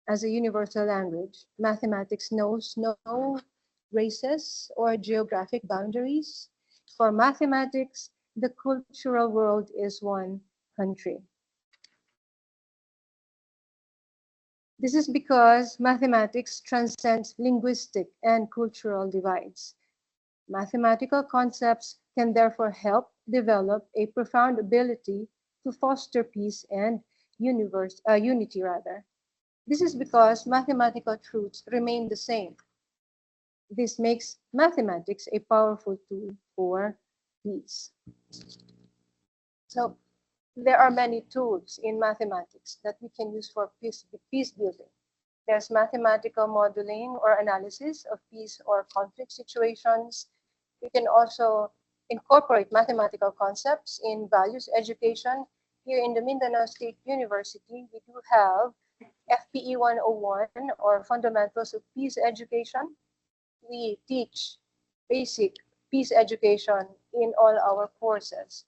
as a universal language, mathematics knows no races or geographic boundaries. For mathematics, the cultural world is one country. This is because mathematics transcends linguistic and cultural divides. Mathematical concepts can therefore help develop a profound ability to foster peace and unity. This is because mathematical truths remain the same. This makes mathematics a powerful tool for peace. So there are many tools in mathematics that we can use for peace building. There's mathematical modeling or analysis of peace or conflict situations. We can also incorporate mathematical concepts in values education. Here in the Mindanao State University, we do have FPE 101 or Fundamentals of Peace Education. We teach basic peace education in all our courses.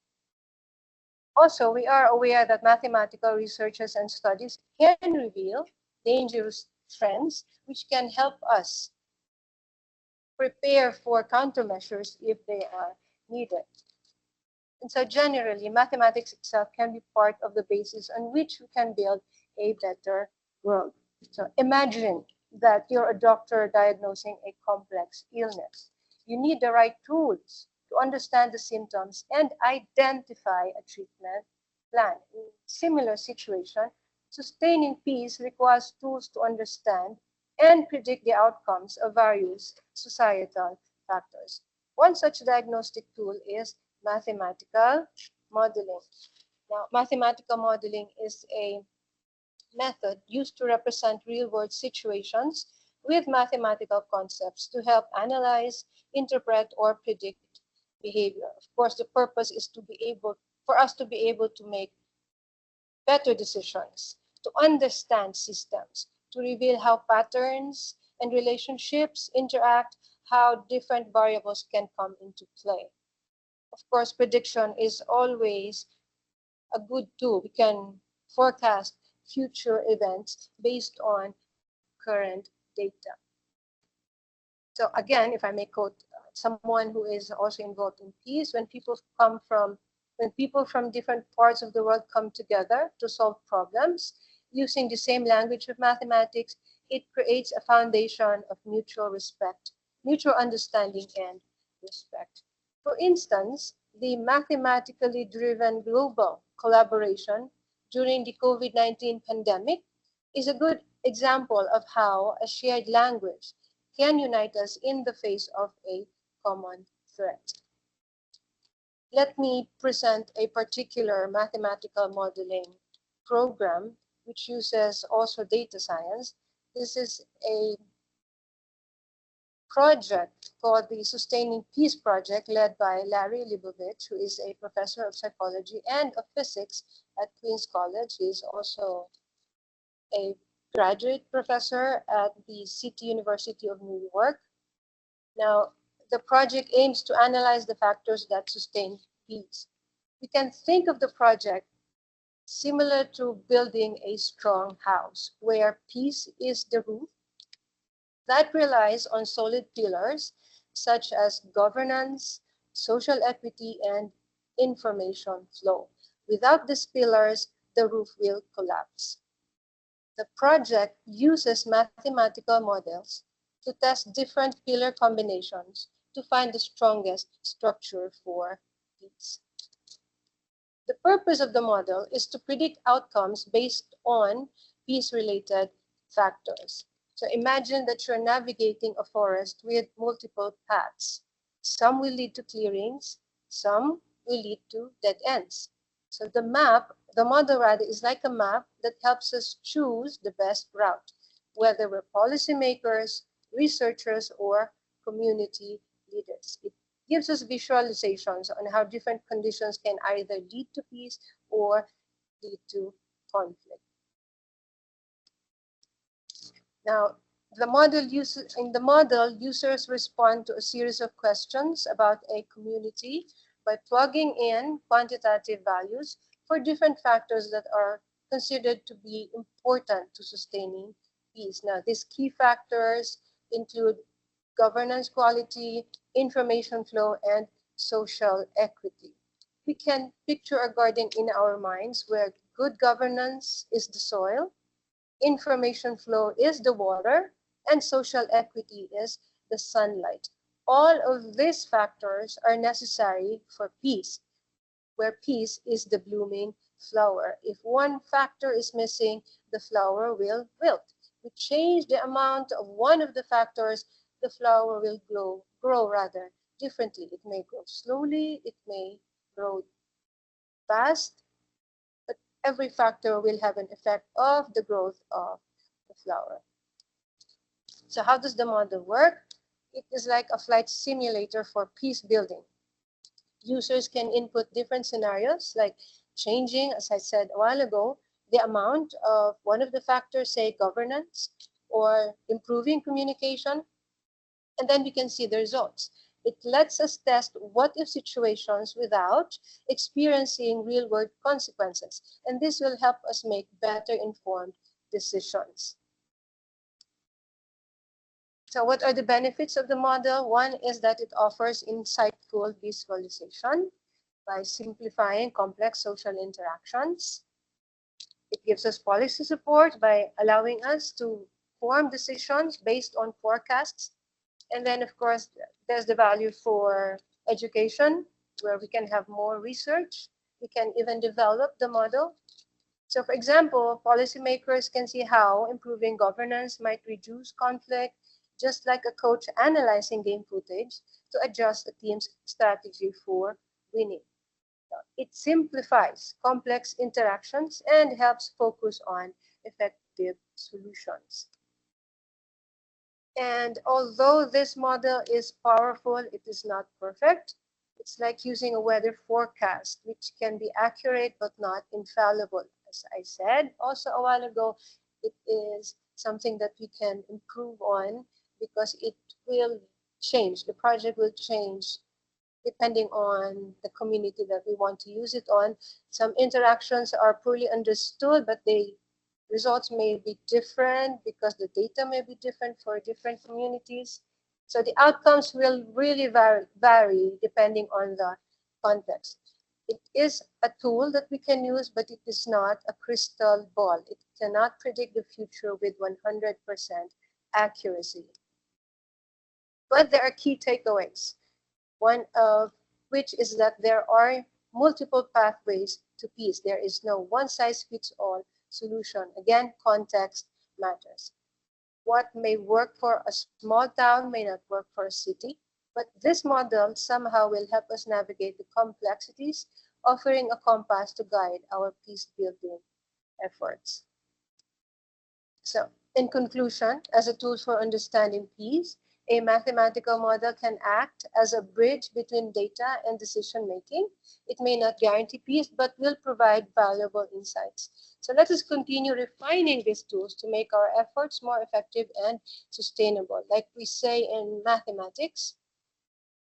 Also, we are aware that mathematical researches and studies can reveal dangerous trends which can help us prepare for countermeasures if they are needed. And so generally, mathematics itself can be part of the basis on which we can build a better world. So imagine that you're a doctor diagnosing a complex illness. You need the right tools to understand the symptoms and identify a treatment plan. In similar situation, sustaining peace requires tools to understand and predict the outcomes of various societal factors. One such diagnostic tool is mathematical modeling. Now, mathematical modeling is a method used to represent real-world situations with mathematical concepts to help analyze, interpret, or predict behavior. Of course, the purpose is for us to be able to make better decisions, to understand systems, to reveal how patterns and relationships interact, how different variables can come into play. Of course, prediction is always a good tool. We can forecast future events based on current data. So again, if I may quote someone who is also involved in peace, when people from different parts of the world come together to solve problems using the same language of mathematics, it creates a foundation of mutual respect, mutual understanding, and respect. For instance, the mathematically driven global collaboration during the COVID-19 pandemic is a good example of how a shared language can unite us in the face of a common threat. Let me present a particular mathematical modeling program which uses also data science. This is a project called the Sustaining Peace Project, led by Larry Leibovich, who is a professor of psychology and of physics at Queen's College. He is also a graduate professor at the City University of New York. Now, the project aims to analyze the factors that sustain peace. We can think of the project similar to building a strong house, where peace is the roof that relies on solid pillars such as governance, social equity, and information flow. Without these pillars, the roof will collapse. The project uses mathematical models to test different pillar combinations to find the strongest structure for peace. The purpose of the model is to predict outcomes based on peace-related factors. So imagine that you're navigating a forest with multiple paths. Some will lead to clearings, some will lead to dead ends. So the model rather is like a map that helps us choose the best route, whether we're policymakers, researchers, or community leaders. It gives us visualizations on how different conditions can either lead to peace or lead to conflict. Now, in the model, users respond to a series of questions about a community by plugging in quantitative values for different factors that are considered to be important to sustaining peace. Now, these key factors include governance quality, information flow, and social equity. We can picture a garden in our minds where good governance is the soil, information flow is the water, and social equity is the sunlight. All of these factors are necessary for peace, where peace is the blooming flower. If one factor is missing, the flower will wilt. If we change the amount of one of the factors, the flower will grow rather differently. It may grow slowly, it may grow fast, but every factor will have an effect of the growth of the flower. So how does the model work? It is like a flight simulator for peace building. Users can input different scenarios, like changing, as I said a while ago, the amount of one of the factors, say governance, or improving communication, and then we can see the results. It lets us test what-if situations without experiencing real-world consequences, and this will help us make better informed decisions. So what are the benefits of the model? One is that it offers insightful visualization by simplifying complex social interactions. It gives us policy support by allowing us to form decisions based on forecasts. And then, of course, there's the value for education, where we can have more research. We can even develop the model. So, for example, policymakers can see how improving governance might reduce conflict, just like a coach analyzing game footage to adjust a team's strategy for winning. It simplifies complex interactions and helps focus on effective solutions. And although this model is powerful, it is not perfect. It's like using a weather forecast, which can be accurate but not infallible. As I said also a while ago, it is something that we can improve on because it will change. The project will change depending on the community that we want to use it on. Some interactions are poorly understood, but the results may be different because the data may be different for different communities. So the outcomes will really vary depending on the context. It is a tool that we can use, but it is not a crystal ball. It cannot predict the future with 100% accuracy. But there are key takeaways. One of which is that there are multiple pathways to peace. There is no one-size-fits-all solution. Again, context matters. What may work for a small town may not work for a city, but this model somehow will help us navigate the complexities, offering a compass to guide our peace-building efforts. So, in conclusion, as a tool for understanding peace, a mathematical model can act as a bridge between data and decision making. It may not guarantee peace, but will provide valuable insights. So let us continue refining these tools to make our efforts more effective and sustainable. Like we say in mathematics,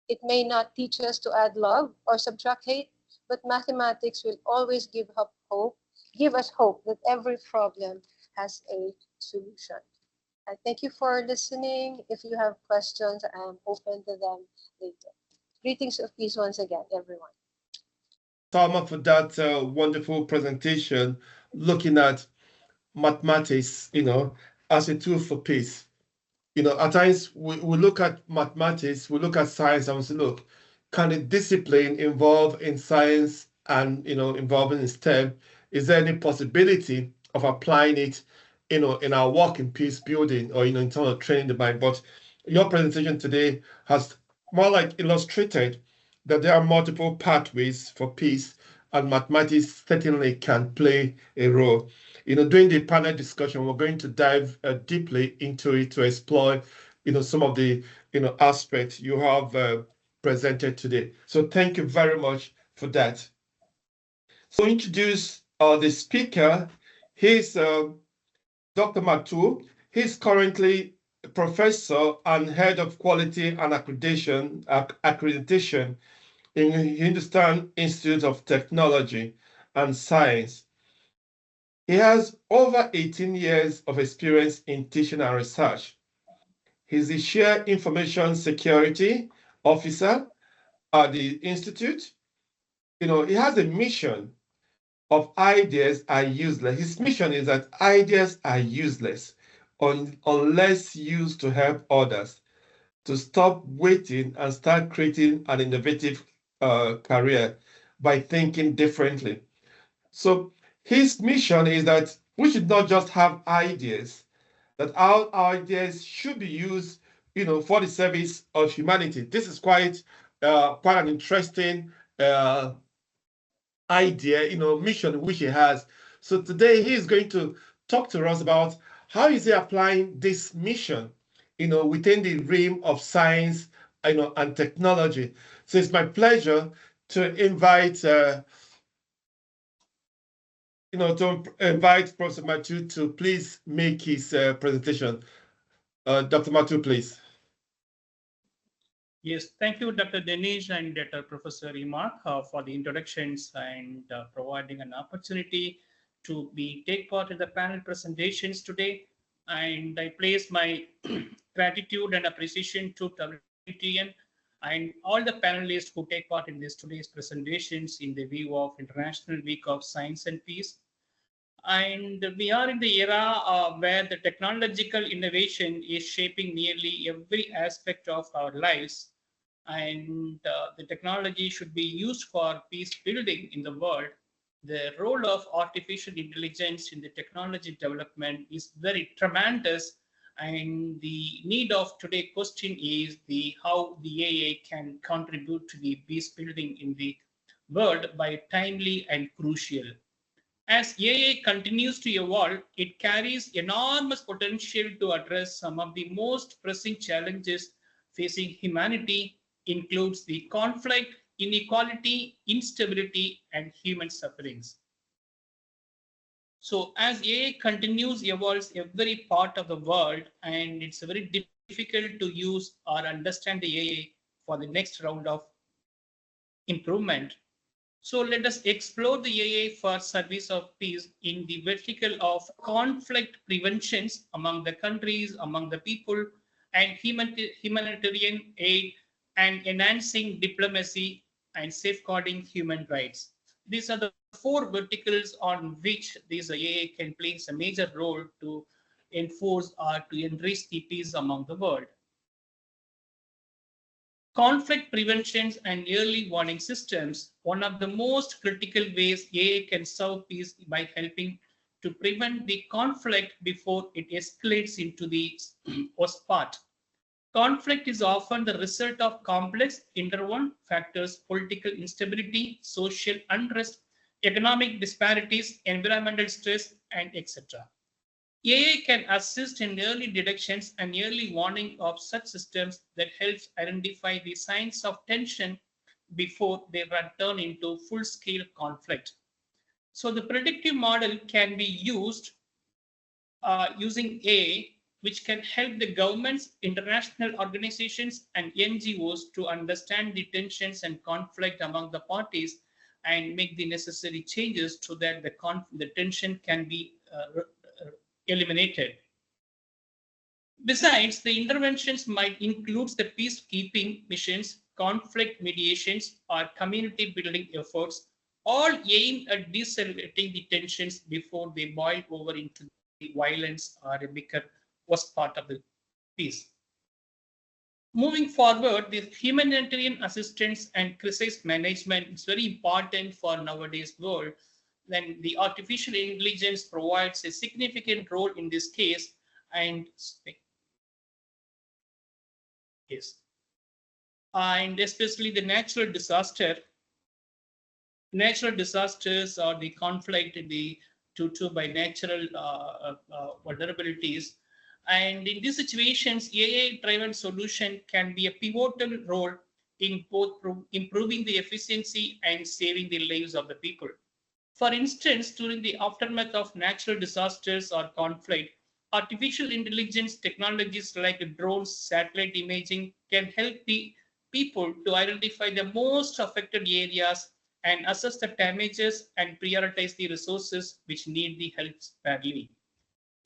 it may not teach us to add love or subtract hate, but mathematics will always give us hope that every problem has a solution. I thank you for listening. If you have questions, I am open to them later. Greetings of peace once again, everyone. Salma, for that wonderful presentation, looking at mathematics, as a tool for peace. At times we look at mathematics, we look at science, and we say, look, can a discipline involve in science and, involving in STEM? Is there any possibility of applying it, in our work in peace building or, in terms of training the mind? But your presentation today has more like illustrated that there are multiple pathways for peace, and mathematics certainly can play a role. During the panel discussion, we're going to dive deeply into it to explore, some of the, aspects you have presented today. So thank you very much for that. So introduce the speaker. He's Dr. Mathu. He's currently a professor and head of quality and accreditation in Hindustan Institute of Technology and Science. He has over 18 years of experience in teaching and research. He's the Shared Information Security Officer at the Institute. He has a mission of ideas are useless. His mission is that ideas are useless unless used to help others, to stop waiting and start creating an innovative career by thinking differently. So his mission is that we should not just have ideas, that our ideas should be used, for the service of humanity. This is quite an interesting idea, mission which he has. So today he is going to talk to us about how is he applying this mission, within the realm of science, and technology. So it's my pleasure to invite, Professor Mathu to please make his presentation. Dr. Mathu, please. Yes, thank you, Dr. Dinesh and Dr. Professor Imoh for the introductions and providing an opportunity to take part in the panel presentations today. and I place my gratitude and appreciation to WTUN and all the panelists who take part in today's presentations in the view of International Week of Science and Peace. And we are in the era where the technological innovation is shaping nearly every aspect of our lives. And the technology should be used for peace building in the world. The role of artificial intelligence in the technology development is very tremendous. And the need of today's question is how the AI can contribute to the peace building in the world by timely and crucial. As AI continues to evolve, it carries enormous potential to address some of the most pressing challenges facing humanity, includes the conflict, inequality, instability, and human sufferings. So as AI continues evolves every part of the world, and it's very difficult to use or understand the AI for the next round of improvement. So let us explore the AI for service of peace in the vertical of conflict preventions among the countries, among the people, and humanitarian aid, and enhancing diplomacy and safeguarding human rights. These are the four verticals on which this AI can play a major role to enforce or to enrich the peace among the world. Conflict preventions and early warning systems, one of the most critical ways AI can serve peace by helping to prevent the conflict before it escalates into the worst part. Conflict is often the result of complex interwoven factors, political instability, social unrest, economic disparities, environmental stress, and etc. AI can assist in early detections and early warning of such systems that helps identify the signs of tension before they turn into full-scale conflict. So the predictive model can be used using AI, which can help the governments, international organizations, and NGOs to understand the tensions and conflict among the parties and make the necessary changes so that the tension can be eliminated. Besides, the interventions might include the peacekeeping missions, conflict mediations, or community building efforts, all aimed at de-escalating the tensions before they boil over into the violence or a bigger worst part of the peace. Moving forward, the humanitarian assistance and crisis management is very important for nowadays world. Then the artificial intelligence provides a significant role in this case, and yes, and especially the natural disasters or the conflict due to by natural vulnerabilities. And in these situations, AI-driven solution can be a pivotal role in both improving the efficiency and saving the lives of the people. For instance, during the aftermath of natural disasters or conflict, artificial intelligence technologies like drones, satellite imaging can help the people to identify the most affected areas and assess the damages and prioritize the resources which need the help badly.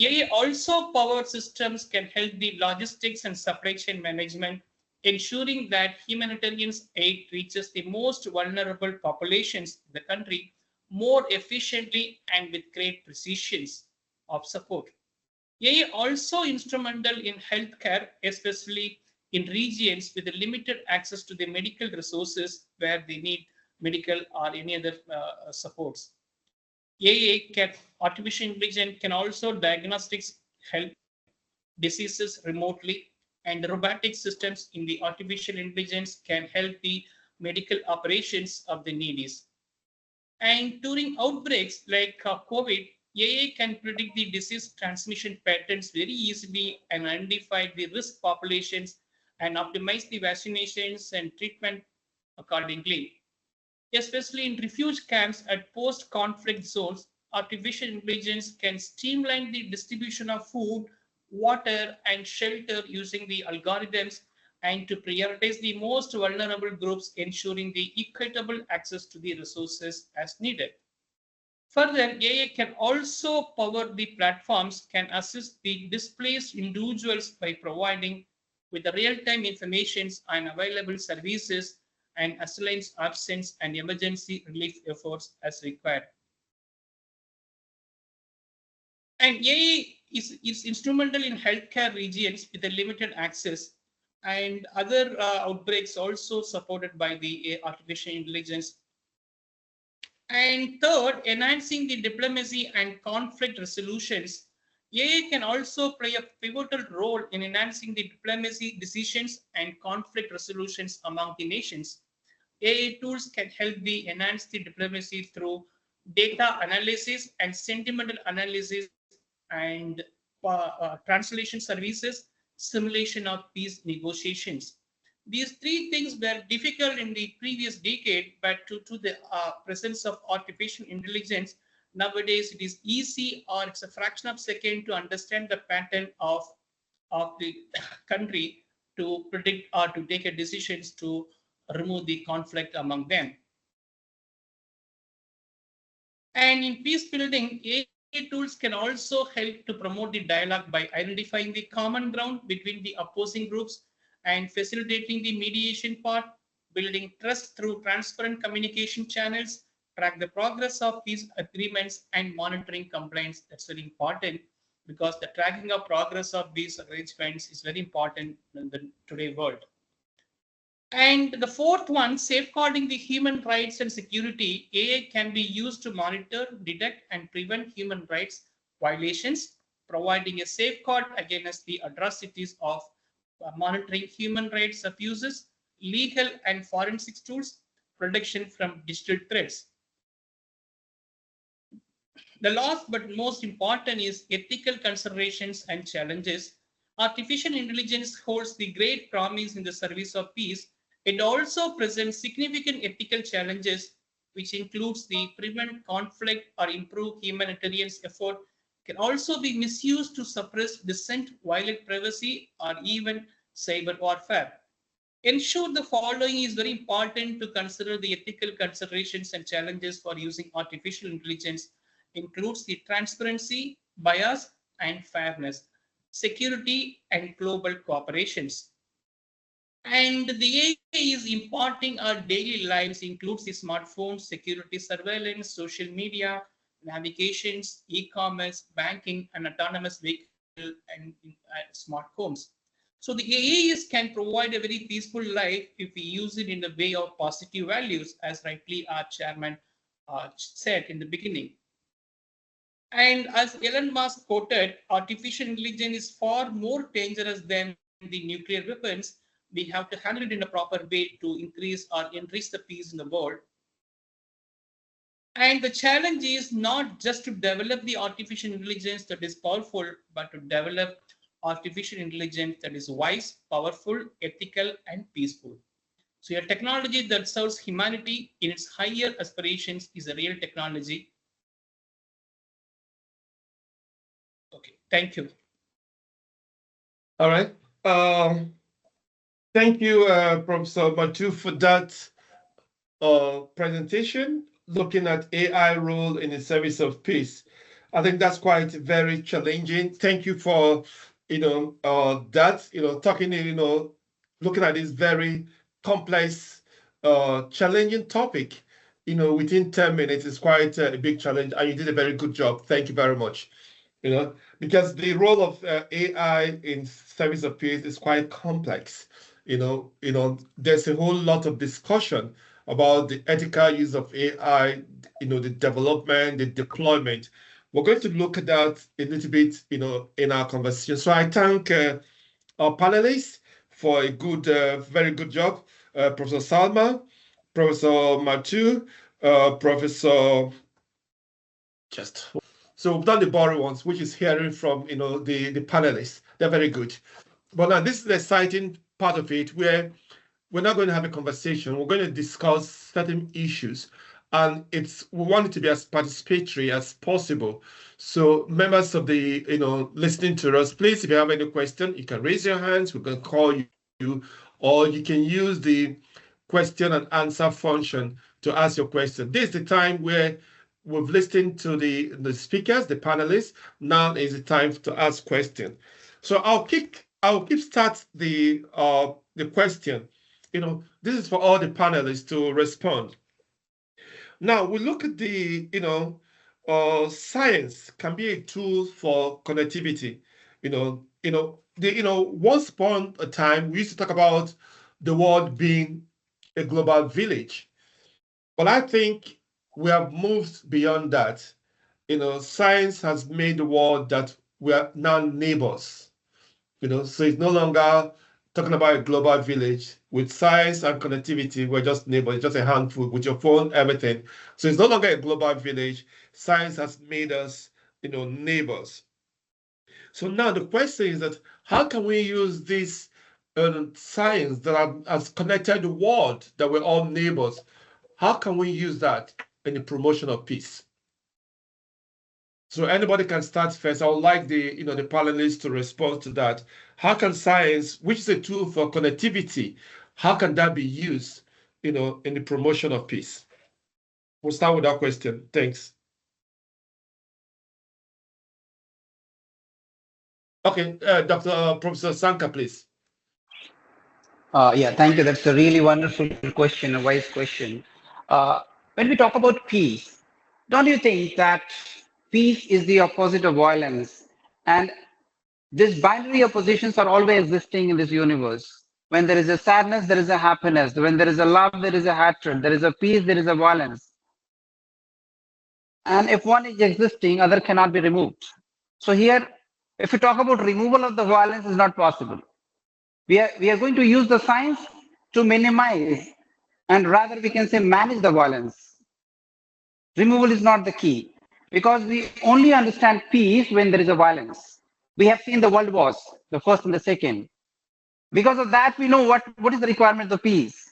AI also power systems can help the logistics and supply chain management, ensuring that humanitarian aid reaches the most vulnerable populations in the country more efficiently and with great precision of support. AI also instrumental in healthcare, especially in regions with limited access to the medical resources where they need medical or any other supports. Artificial intelligence can also diagnostics help diseases remotely, and robotic systems in the artificial intelligence can help the medical operations of the needies. And during outbreaks like COVID, AI can predict the disease transmission patterns very easily and identify the risk populations and optimize the vaccinations and treatment accordingly. Especially in refuge camps at post-conflict zones, artificial intelligence can streamline the distribution of food, water, and shelter using the algorithms and to prioritize the most vulnerable groups, ensuring the equitable access to the resources as needed. Further, AI can also power the platforms, can assist the displaced individuals by providing with the real-time information and available services and assigns absence and emergency relief efforts as required. And AI is instrumental in healthcare regions with a limited access, and other outbreaks also supported by the artificial intelligence. And third, enhancing the diplomacy and conflict resolutions. AI can also play a pivotal role in enhancing the diplomacy decisions and conflict resolutions among the nations. AI tools can help enhance the diplomacy through data analysis and sentimental analysis and translation services, simulation of peace negotiations. These three things were difficult in the previous decade, but due to the presence of artificial intelligence, nowadays it is easy, or it's a fraction of a second to understand the pattern of the country, to predict or to take a decisions to remove the conflict among them. And in peace building, AI tools can also help to promote the dialogue by identifying the common ground between the opposing groups and facilitating the mediation part, building trust through transparent communication channels, track the progress of peace agreements, and monitoring complaints. That's very important, because the tracking of progress of these arrangements is very important in the today's world. And the fourth one, safeguarding the human rights and security. AI can be used to monitor, detect, and prevent human rights violations, providing a safeguard against the atrocities of monitoring human rights abuses, legal and forensic tools, protection from digital threats. The last but most important is ethical considerations and challenges. Artificial intelligence holds the great promise in the service of peace. It also presents significant ethical challenges, which includes the prevent conflict or improve humanitarian effort, can also be misused to suppress dissent, violate privacy, or even cyber warfare. Ensure the following is very important to consider: the ethical considerations and challenges for using artificial intelligence includes the transparency, bias, and fairness, security, and global cooperations. And the AI is imparting our daily lives, includes the smartphones, security surveillance, social media, navigations, e-commerce, banking, and autonomous vehicle, and smart homes. So the AI can provide a very peaceful life if we use it in the way of positive values, as rightly our chairman said in the beginning. And as Elon Musk quoted, artificial intelligence is far more dangerous than the nuclear weapons. We have to handle it in a proper way to increase or enrich the peace in the world. And the challenge is not just to develop the artificial intelligence that is powerful, but to develop artificial intelligence that is wise, powerful, ethical, and peaceful. So a technology that serves humanity in its higher aspirations is a real technology. Okay, thank you. All right. Thank you, Professor Muthu, for that presentation, looking at AI role in the service of peace. I think that's quite very challenging. Thank you for, that, talking, looking at this very complex, challenging topic, within 10 minutes is quite a big challenge, and you did a very good job. Thank you very much. Because the role of AI in service of peace is quite complex. There's a whole lot of discussion about the ethical use of AI, the development, the deployment. We're going to look at that a little bit, in our conversation. So I thank our panelists for a good, very good job. Professor Salma, Professor Muthu, Professor So we've done the boring ones, which is hearing from, the panelists. They're very good. But now this is the exciting part of it, where we're not going to have a conversation. We're going to discuss certain issues, and we want it to be as participatory as possible. So members of the, listening to us, please, if you have any question, you can raise your hands. We can call you, or you can use the question and answer function to ask your question. This is the time where we've listened to the speakers, the panelists. Now is the time to ask questions. So I'll start the question. This is for all the panelists to respond. Now we look at science can be a tool for connectivity. Once upon a time we used to talk about the world being a global village, but I think we have moved beyond that. Science has made the world that we are now neighbors. So it's no longer talking about a global village. With science and connectivity, we're just neighbors, just a handful with your phone, everything. So it's no longer a global village. Science has made us, neighbors. So now the question is that how can we use this science that has connected the world, that we're all neighbors? How can we use that in the promotion of peace? So anybody can start first. I would like the panelists to respond to that. How can science, which is a tool for connectivity, how can that be used, in the promotion of peace? We'll start with that question. Thanks. Okay, Professor Shankar, please. Yeah, thank you. That's a really wonderful question, a wise question. When we talk about peace, don't you think that peace is the opposite of violence? And these binary oppositions are always existing in this universe. When there is a sadness, there is a happiness. When there is a love, there is a hatred. There is a peace, there is a violence. And if one is existing, other cannot be removed. So here, if we talk about removal of the violence, is not possible. We are going to use the science to minimize, and rather we can say manage the violence. Removal is not the key, because we only understand peace when there is a violence. We have seen the world wars, the first and the second. Because of that, we know what is the requirement of peace.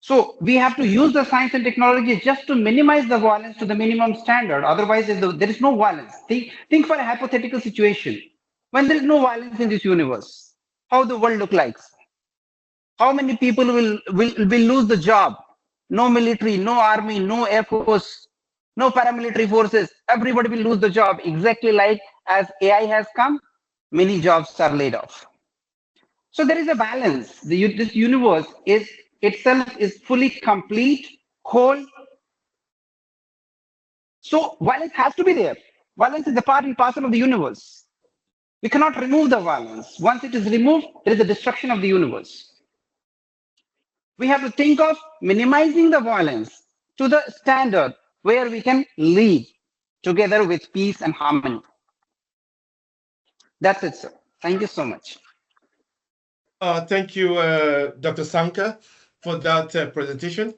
So we have to use the science and technology just to minimize the violence to the minimum standard. Otherwise, there is no violence. Think for a hypothetical situation. When there is no violence in this universe, how the world look like? How many people will lose the job? No military, no army, no air force, no paramilitary forces. Everybody will lose the job. Exactly like as AI has come, many jobs are laid off. So there is a balance. This universe itself is fully complete, whole. So violence has to be there. Violence is a part and parcel of the universe. We cannot remove the violence. Once it is removed, there is a destruction of the universe. We have to think of minimizing the violence to the standard where we can live together with peace and harmony. That's it, sir. Thank you so much. Thank you, Dr. Shankar, for that presentation.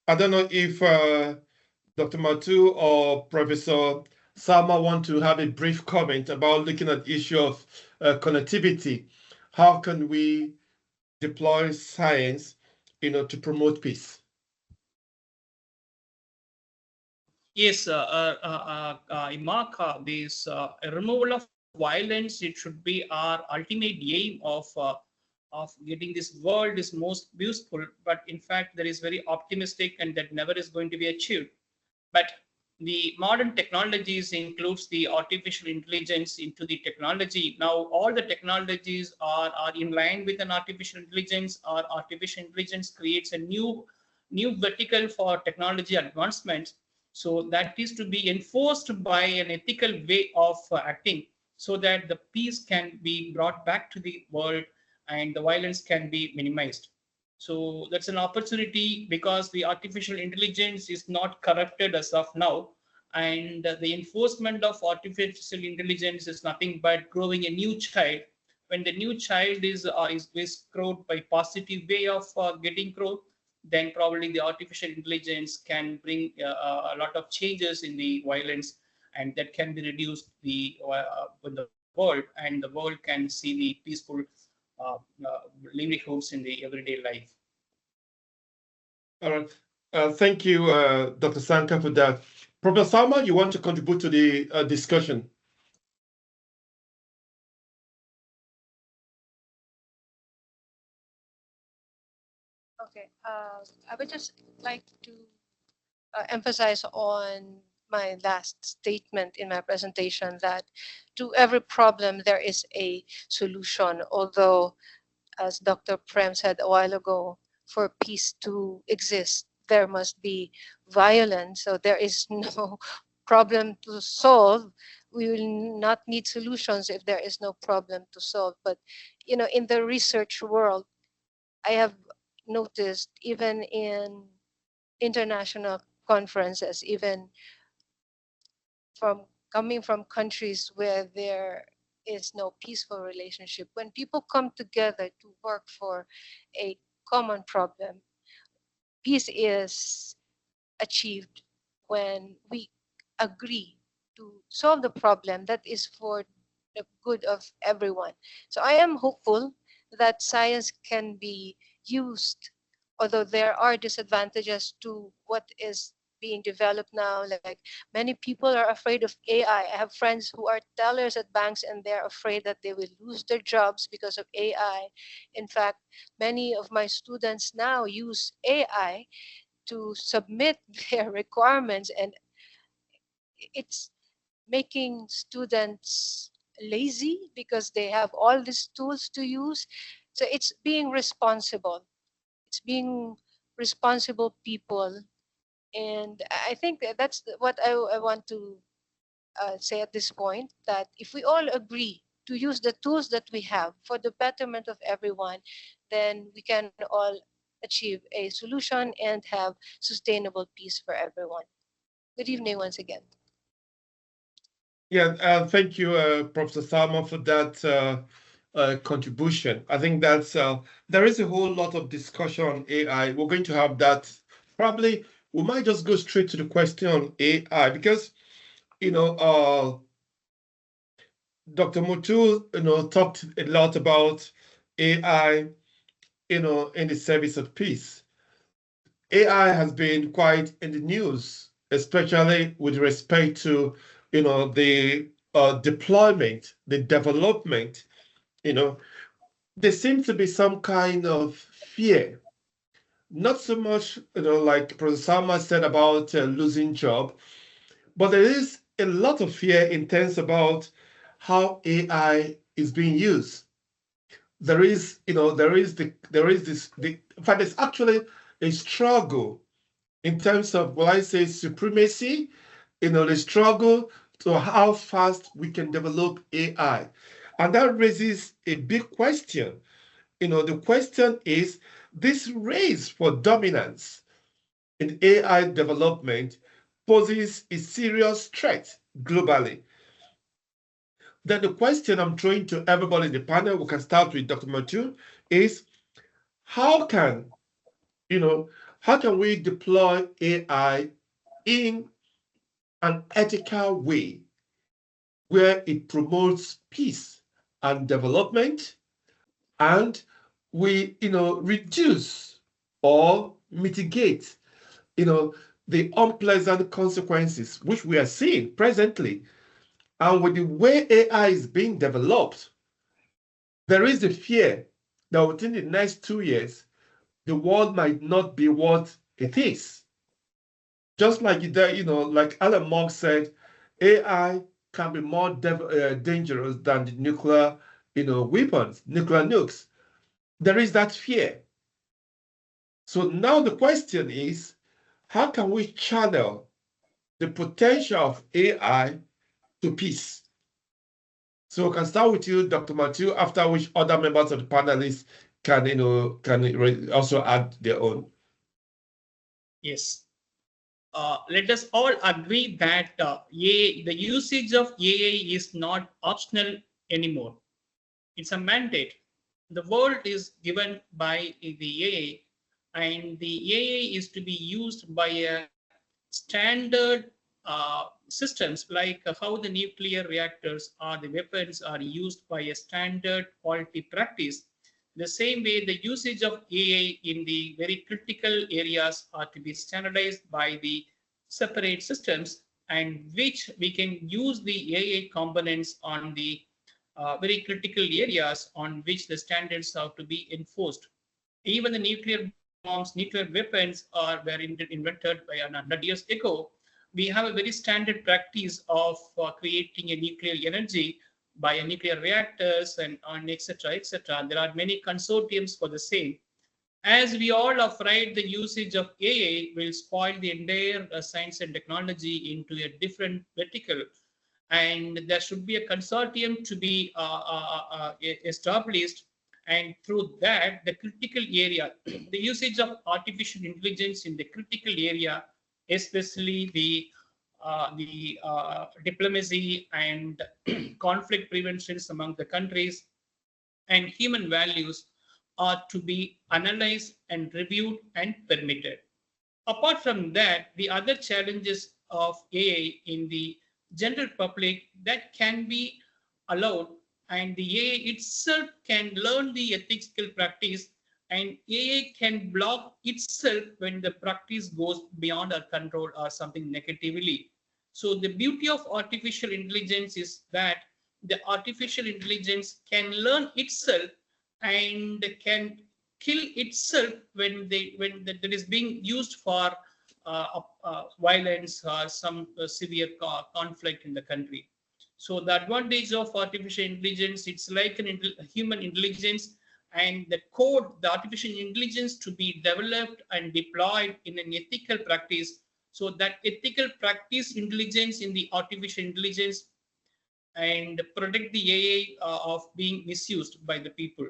I don't know if Dr. Mathu or Professor Salma want to have a brief comment about looking at the issue of connectivity. How can we deploy science, to promote peace? Yes, Imoh, this removal of violence, it should be our ultimate aim of getting this world is most useful. But in fact, that is very optimistic and that never is going to be achieved. But the modern technologies includes the artificial intelligence into the technology. Now, all the technologies are in line with an artificial intelligence. Or artificial intelligence creates a new vertical for technology advancements. So that is to be enforced by an ethical way of acting, so that the peace can be brought back to the world and the violence can be minimized. So that's an opportunity, because the artificial intelligence is not corrupted as of now. And the enforcement of artificial intelligence is nothing but growing a new child. When the new child is growth by positive way of getting growth, then probably the artificial intelligence can bring a lot of changes in the violence, and that can be reduced with the world, and the world can see the peaceful livelihoods in the everyday life. All right. Thank you, Dr. Shankar, for that. Professor Salma, you want to contribute to the discussion? Okay, I would just like to emphasize on my last statement in my presentation that to every problem there is a solution. Although, as Dr. Prem said a while ago, for peace to exist, there must be violence. So there is no problem to solve. We will not need solutions if there is no problem to solve. But, you know, in the research world, I have noticed even in international conferences, even from coming from countries where there is no peaceful relationship, when people come together to work for a common problem, peace is achieved when we agree to solve the problem that is for the good of everyone. So I am hopeful that science can be used, although there are disadvantages to what is being developed now. Like many people are afraid of AI. I have friends who are tellers at banks and they're afraid that they will lose their jobs because of AI. In fact, many of my students now use AI to submit their requirements, and it's making students lazy because they have all these tools to use. So it's being responsible. It's being responsible people. And I think that's what I want to say at this point, that if we all agree to use the tools that we have for the betterment of everyone, then we can all achieve a solution and have sustainable peace for everyone. Good evening once again. Yeah, thank you, Professor Salma, for that contribution. I think that's there is a whole lot of discussion on AI. We're going to have that. Probably we might just go straight to the question on AI because Dr. Muthu talked a lot about AI in the service of peace. AI has been quite in the news, especially with respect to the deployment, the development. There seems to be some kind of fear, not so much like Professor Salma said about losing job, but there is a lot of fear in terms about how AI is being used. There is in fact, there's actually a struggle in terms of, well, I say supremacy, the struggle to how fast we can develop AI. And that raises a big question. The question is this race for dominance in AI development poses a serious threat globally. Then the question I'm throwing to everybody in the panel, we can start with Dr. Matthew, is how can we deploy AI in an ethical way where it promotes peace and development, and we reduce or mitigate the unpleasant consequences which we are seeing presently. And with the way AI is being developed, there is a fear that within the next 2 years the world might not be what it is. Just like like Elon Musk said, AI can be more dangerous than the nuclear, weapons, nuclear nukes. There is that fear. So now the question is, how can we channel the potential of AI to peace? So we can start with you, Dr. Matthew, after which other members of the panelists can also add their own. Yes. Let us all agree that the usage of AI is not optional anymore. It's a mandate. The world is given by the AI, and the AI is to be used by a standard systems, like how the nuclear reactors or the weapons are used by a standard quality practice. The same way, the usage of AI in the very critical areas are to be standardized by the separate systems, and which we can use the AI components on the very critical areas on which the standards have to be enforced. Even the nuclear bombs, nuclear weapons were invented by 100 years ago, we have a very standard practice of creating a nuclear energy by nuclear reactors and etc. etc. There are many consortiums for the same. As we all are afraid the usage of AI will spoil the entire science and technology into a different vertical, and there should be a consortium to be established, and through that the critical area, the usage of artificial intelligence in the critical area, especially the diplomacy and conflict preventions among the countries and human values, are to be analyzed and reviewed and permitted. Apart from that, the other challenges of AI in the general public that can be allowed, and the AI itself can learn the ethical practice, and AI can block itself when the practice goes beyond our control or something negatively. So the beauty of artificial intelligence is that the artificial intelligence can learn itself and can kill itself when that is being used for violence or some severe conflict in the country. So the advantage of artificial intelligence, it's like a human intelligence, and the code, the artificial intelligence to be developed and deployed in an ethical practice. So that ethical practice intelligence in the artificial intelligence and protect the AI of being misused by the people.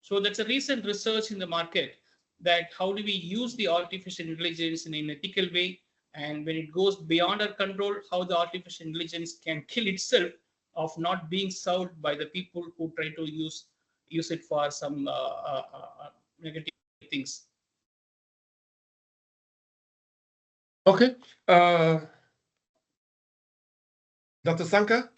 So that's a recent research in the market, that how do we use the artificial intelligence in an ethical way, and when it goes beyond our control, how the artificial intelligence can kill itself of not being served by the people who try to use it for some negative things. Okay. Dr. Shankar?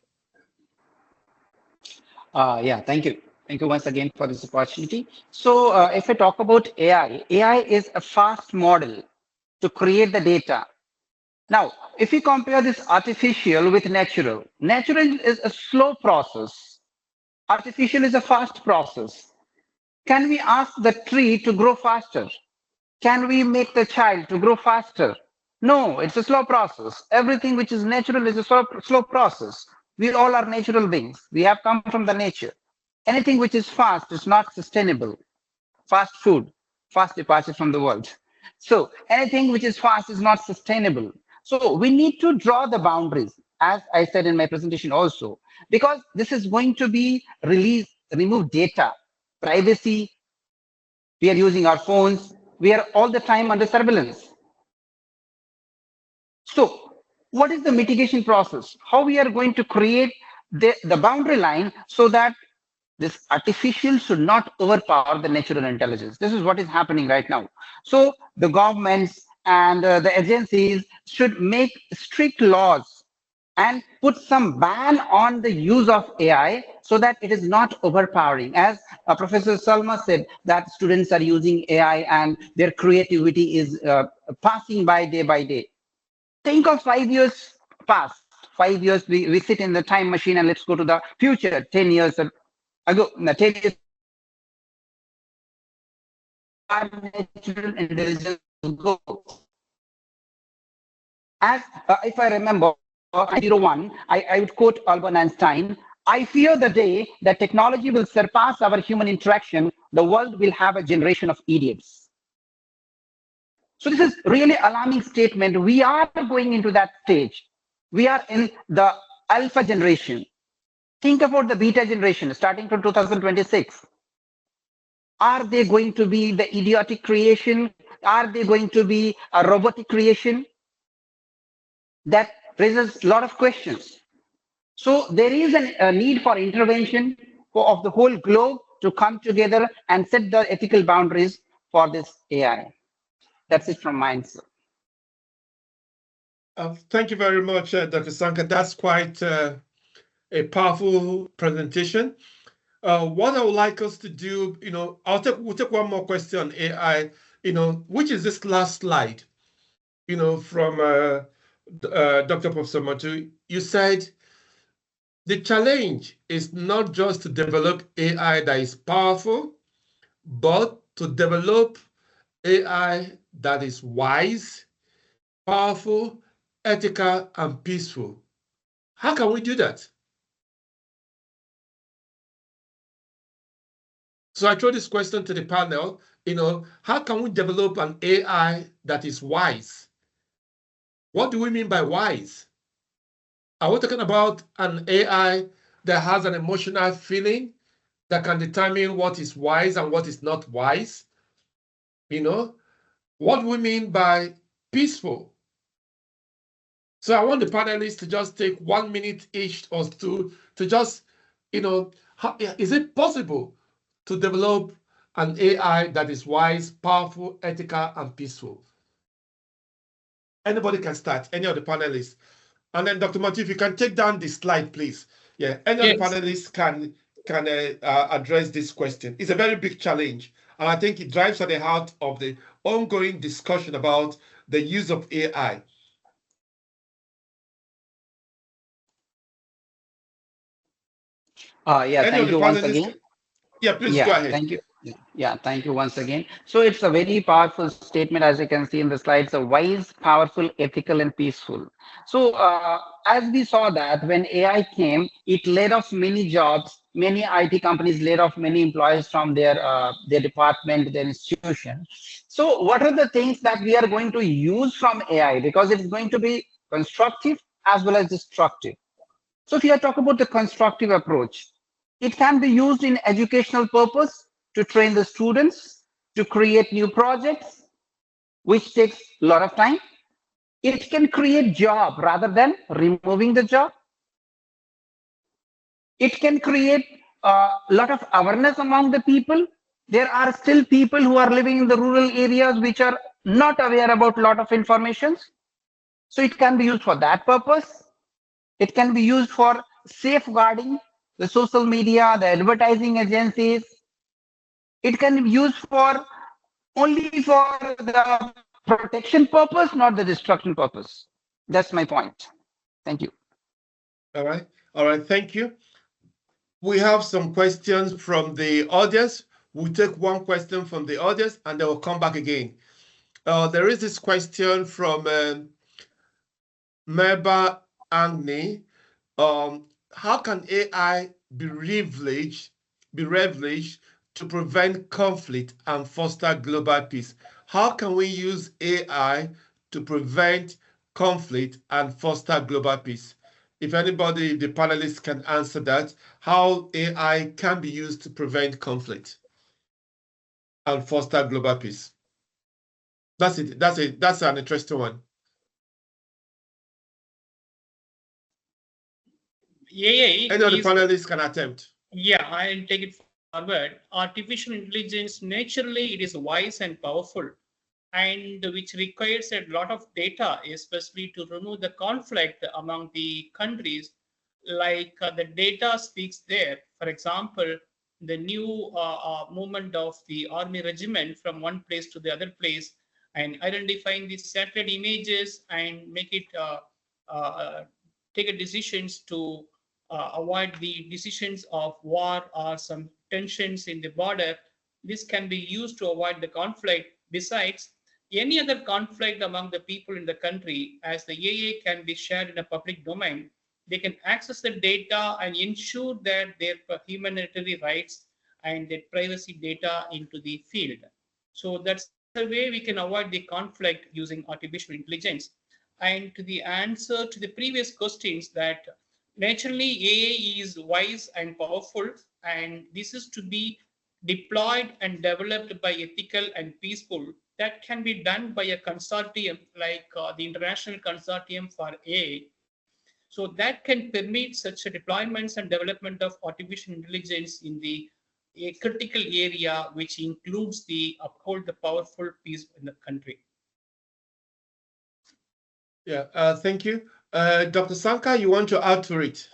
Yeah, thank you. Thank you once again for this opportunity. So if I talk about AI, AI is a fast model to create the data. Now, if you compare this artificial with natural, natural is a slow process. Artificial is a fast process. Can we ask the tree to grow faster? Can we make the child to grow faster? No, it's a slow process. Everything which is natural is a slow process. We all are natural beings. We have come from the nature. Anything which is fast is not sustainable. Fast food, fast departure from the world. So anything which is fast is not sustainable. So we need to draw the boundaries, as I said in my presentation also, because this is going to be remove data, privacy. We are using our phones. We are all the time under surveillance. So what is the mitigation process? How we are going to create the boundary line so that this artificial should not overpower the natural intelligence. This is what is happening right now. So the governments and the agencies should make strict laws and put some ban on the use of AI so that it is not overpowering. As Professor Salma said, that students are using AI and their creativity is passing by day. Think of 5 years past. 5 years, we sit in the time machine and let's go to the future, 10 years ago, 10 years, natural intelligence go. As if I remember, 01, I would quote Albert Einstein, I fear the day that technology will surpass our human interaction, the world will have a generation of idiots. So this is really alarming statement. We are going into that stage. We are in the alpha generation. Think about the beta generation starting from 2026. Are they going to be the idiotic creation? Are they going to be a robotic creation? That raises a lot of questions. So there is a need for intervention of the whole globe to come together and set the ethical boundaries for this AI. That's it from mine, sir. Thank you very much, Dr. Shankar. That's quite a powerful presentation. What I would like us to do, we'll take one more question on AI, which is this last slide, from Dr. Professor Muthu. You said the challenge is not just to develop AI that is powerful, but to develop AI that is wise, powerful, ethical, and peaceful. How can we do that? So I throw this question to the panel, how can we develop an AI that is wise? What do we mean by wise? Are we talking about an AI that has an emotional feeling that can determine what is wise and what is not wise? What do we mean by peaceful? So I want the panelists to just take 1 minute each or two to just, is it possible to develop an AI that is wise, powerful, ethical, and peaceful? Anybody can start, any of the panelists. And then Dr. Matthew, if you can take down the slide, please. Yeah, any of the panelists can address this question. It's a very big challenge. And I think it drives at the heart of the ongoing discussion about the use of AI. Thank you once again. Yeah, please go ahead. Thank you. Yeah, thank you once again. So it's a very powerful statement, as you can see in the slides, a wise, powerful, ethical, and peaceful. So as we saw that when AI came, it laid off many jobs. Many IT companies laid off many employees from their department, their institution. So what are the things that we are going to use from AI? Because it's going to be constructive as well as destructive. So if you are talking about the constructive approach, it can be used in educational purpose to train the students, to create new projects, which takes a lot of time. It can create job rather than removing the job. It can create a lot of awareness among the people. There are still people who are living in the rural areas which are not aware about a lot of information. So it can be used for that purpose. It can be used for safeguarding the social media, the advertising agencies. It can be used for only for the protection purpose, not the destruction purpose. That's my point. Thank you. All right. Thank you. We have some questions from the audience. We'll take one question from the audience and then we'll come back again. There is this question from Meba Agni. How can AI be leveraged to prevent conflict and foster global peace? How can we use AI to prevent conflict and foster global peace? If anybody, the panelists can answer that, how AI can be used to prevent conflict and foster global peace. That's it. That's an interesting one. AI. Any of the panelists can attempt. Yeah, I'll take it forward. Artificial intelligence, naturally, it is wise and powerful, and which requires a lot of data, especially to remove the conflict among the countries. Like the data speaks there. For example, the new movement of the army regiment from one place to the other place, and identifying the satellite images and make it take a decisions to avoid the decisions of war or some tensions in the border. This can be used to avoid the conflict. Besides, any other conflict among the people in the country, as the AA can be shared in a public domain, they can access the data and ensure that their humanitarian rights and their privacy data into the field. So that's the way we can avoid the conflict using artificial intelligence. And to the answer to the previous questions, that naturally AA is wise and powerful, and this is to be deployed and developed by ethical and peaceful. That can be done by a consortium like the International Consortium for AI. So that can permit such a deployments and development of artificial intelligence in a critical area, which includes the uphold the powerful peace in the country. Yeah, thank you. Dr. Shankar, you want to add to it?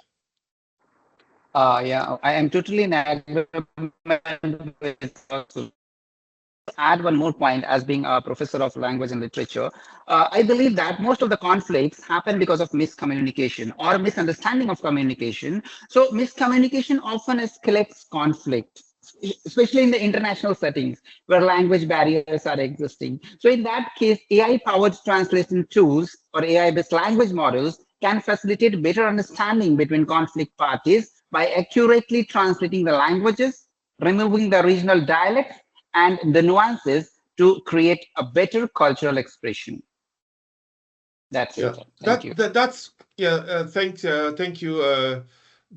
Yeah, I am totally in agreement with add one more point as being a professor of language and literature. I believe that most of the conflicts happen because of miscommunication or misunderstanding of communication. So miscommunication often escalates conflict. especially in the international settings where language barriers are existing. So in that case, AI-powered translation tools or AI-based language models can facilitate better understanding between conflict parties by accurately translating the languages, removing the regional dialects and the nuances to create a better cultural expression. That's it. Thank you. That's thank you,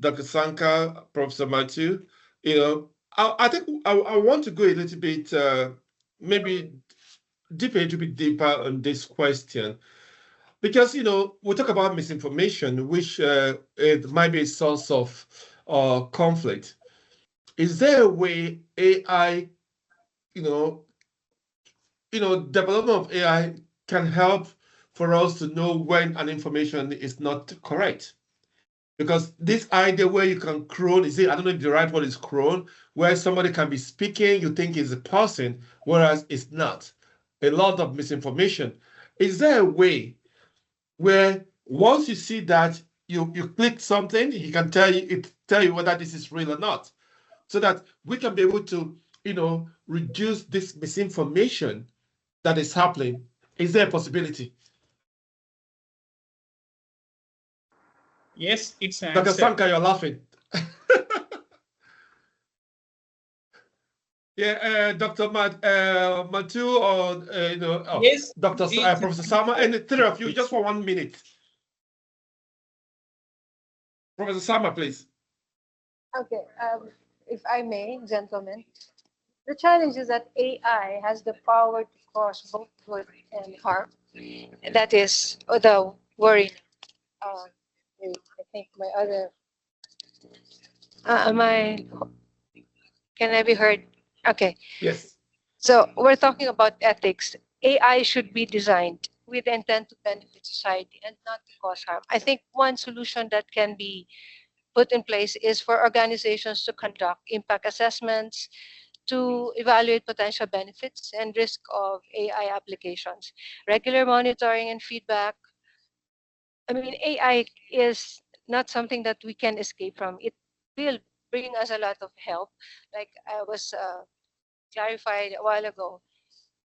Dr. Shankar, Professor Matthew. I think I want to go a little bit maybe a little bit deeper on this question, because we talk about misinformation, which it might be a source of conflict. Is there a way AI, development of AI can help for us to know when an information is not correct? Because this idea where you can clone, I don't know if the right word is clone, where somebody can be speaking, you think is a person, whereas it's not. A lot of misinformation. Is there a way where once you see that you click something, he can tell you whether this is real or not, so that we can be able to, reduce this misinformation that is happening? Is there a possibility? Yes, it's an Dr. answer. Shankar, you're laughing. Yeah, Dr. Matthew, or Yes, Dr. Professor Salma, and the three of you, just for 1 minute. Professor Salma, please. Okay, if I may, gentlemen, the challenge is that AI has the power to cause both good and harm. And that is the worry. I think my other. Can I be heard? Okay. Yes. So we're talking about ethics. AI should be designed with the intent to benefit society and not to cause harm. I think one solution that can be put in place is for organizations to conduct impact assessments, to evaluate potential benefits and risk of AI applications, regular monitoring and feedback. I mean, AI is not something that we can escape from. It will bring us a lot of help. Like I was clarified a while ago,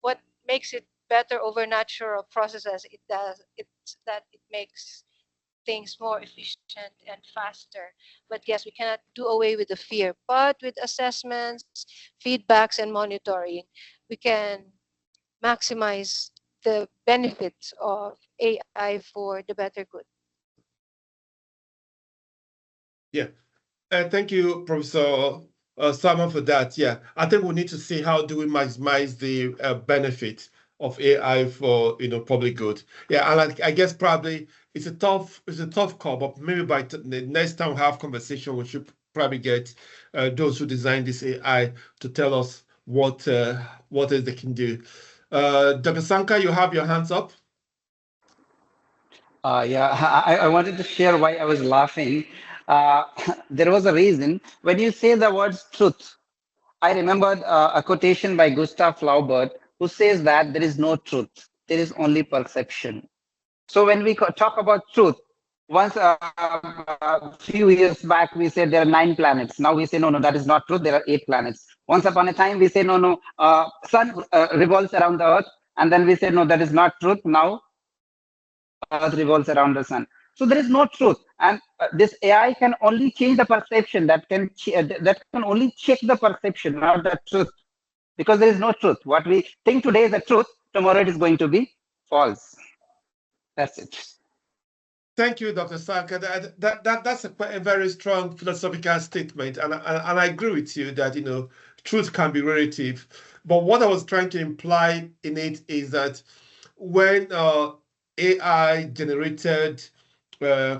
what makes it better over natural processes, it's that it makes things more efficient and faster. But yes, we cannot do away with the fear. But with assessments, feedbacks, and monitoring, we can maximize the benefits of AI for the better good. Yeah. Thank you, Professor Salma, for that. Yeah, I think we need to see how do we maximize the benefit of AI for public good. Yeah, and I guess probably it's a tough call, but maybe by the next time we have conversation, we should probably get those who designed this AI to tell us what else they can do. Dr. Shankar, you have your hands up. Yeah, I wanted to share why I was laughing. There was a reason. When you say the words truth, I remembered a quotation by Gustav Flaubert, who says that there is no truth, there is only perception. So when we talk about truth, once a few years back, we said there are 9 planets. Now we say, no, that is not true. There are 8 planets. Once upon a time, we say, no, sun revolves around the earth. And then we say, no, that is not truth. Now Earth revolves around the sun. So there is no truth, and this AI can only change the perception. That can only check the perception, not the truth, because there is no truth. What we think today is the truth, tomorrow it is going to be false. That's it. Thank you, Dr. Shankar. That's a very strong philosophical statement, and I agree with you that truth can be relative. But what I was trying to imply in it is that when AI generated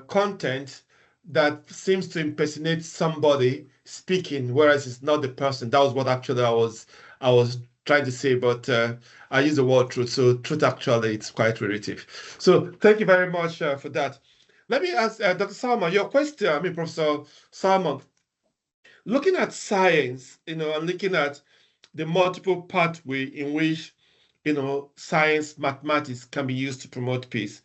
content that seems to impersonate somebody speaking, whereas it's not the person. That was what actually I was trying to say, but I use the word truth. So truth actually it's quite relative. So thank you very much for that. Let me ask Dr. Salma, your question. Professor Salma, looking at science, and looking at the multiple pathway in which science, mathematics can be used to promote peace.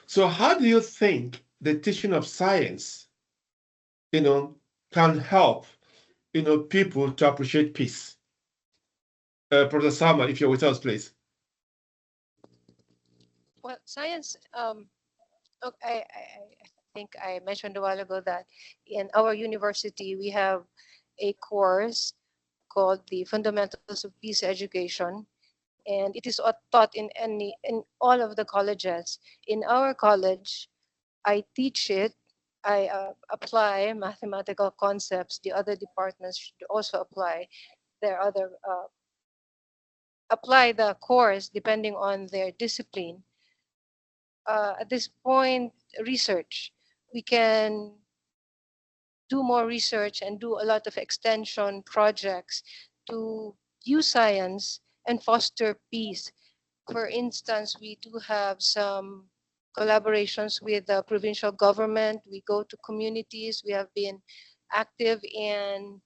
So how do you think the teaching of science, can help people to appreciate peace? Professor Salma, if you're with us, please. Well, science, okay, I think I mentioned a while ago that in our university, we have a course called the Fundamentals of Peace Education, and it is taught in all of the colleges. In our college, I teach it. I apply mathematical concepts. The other departments should also apply their other apply the course depending on their discipline. At this point, research. We can do more research and do a lot of extension projects to use science and foster peace. For instance, we do have some collaborations with the provincial government. We go to communities. We have been active in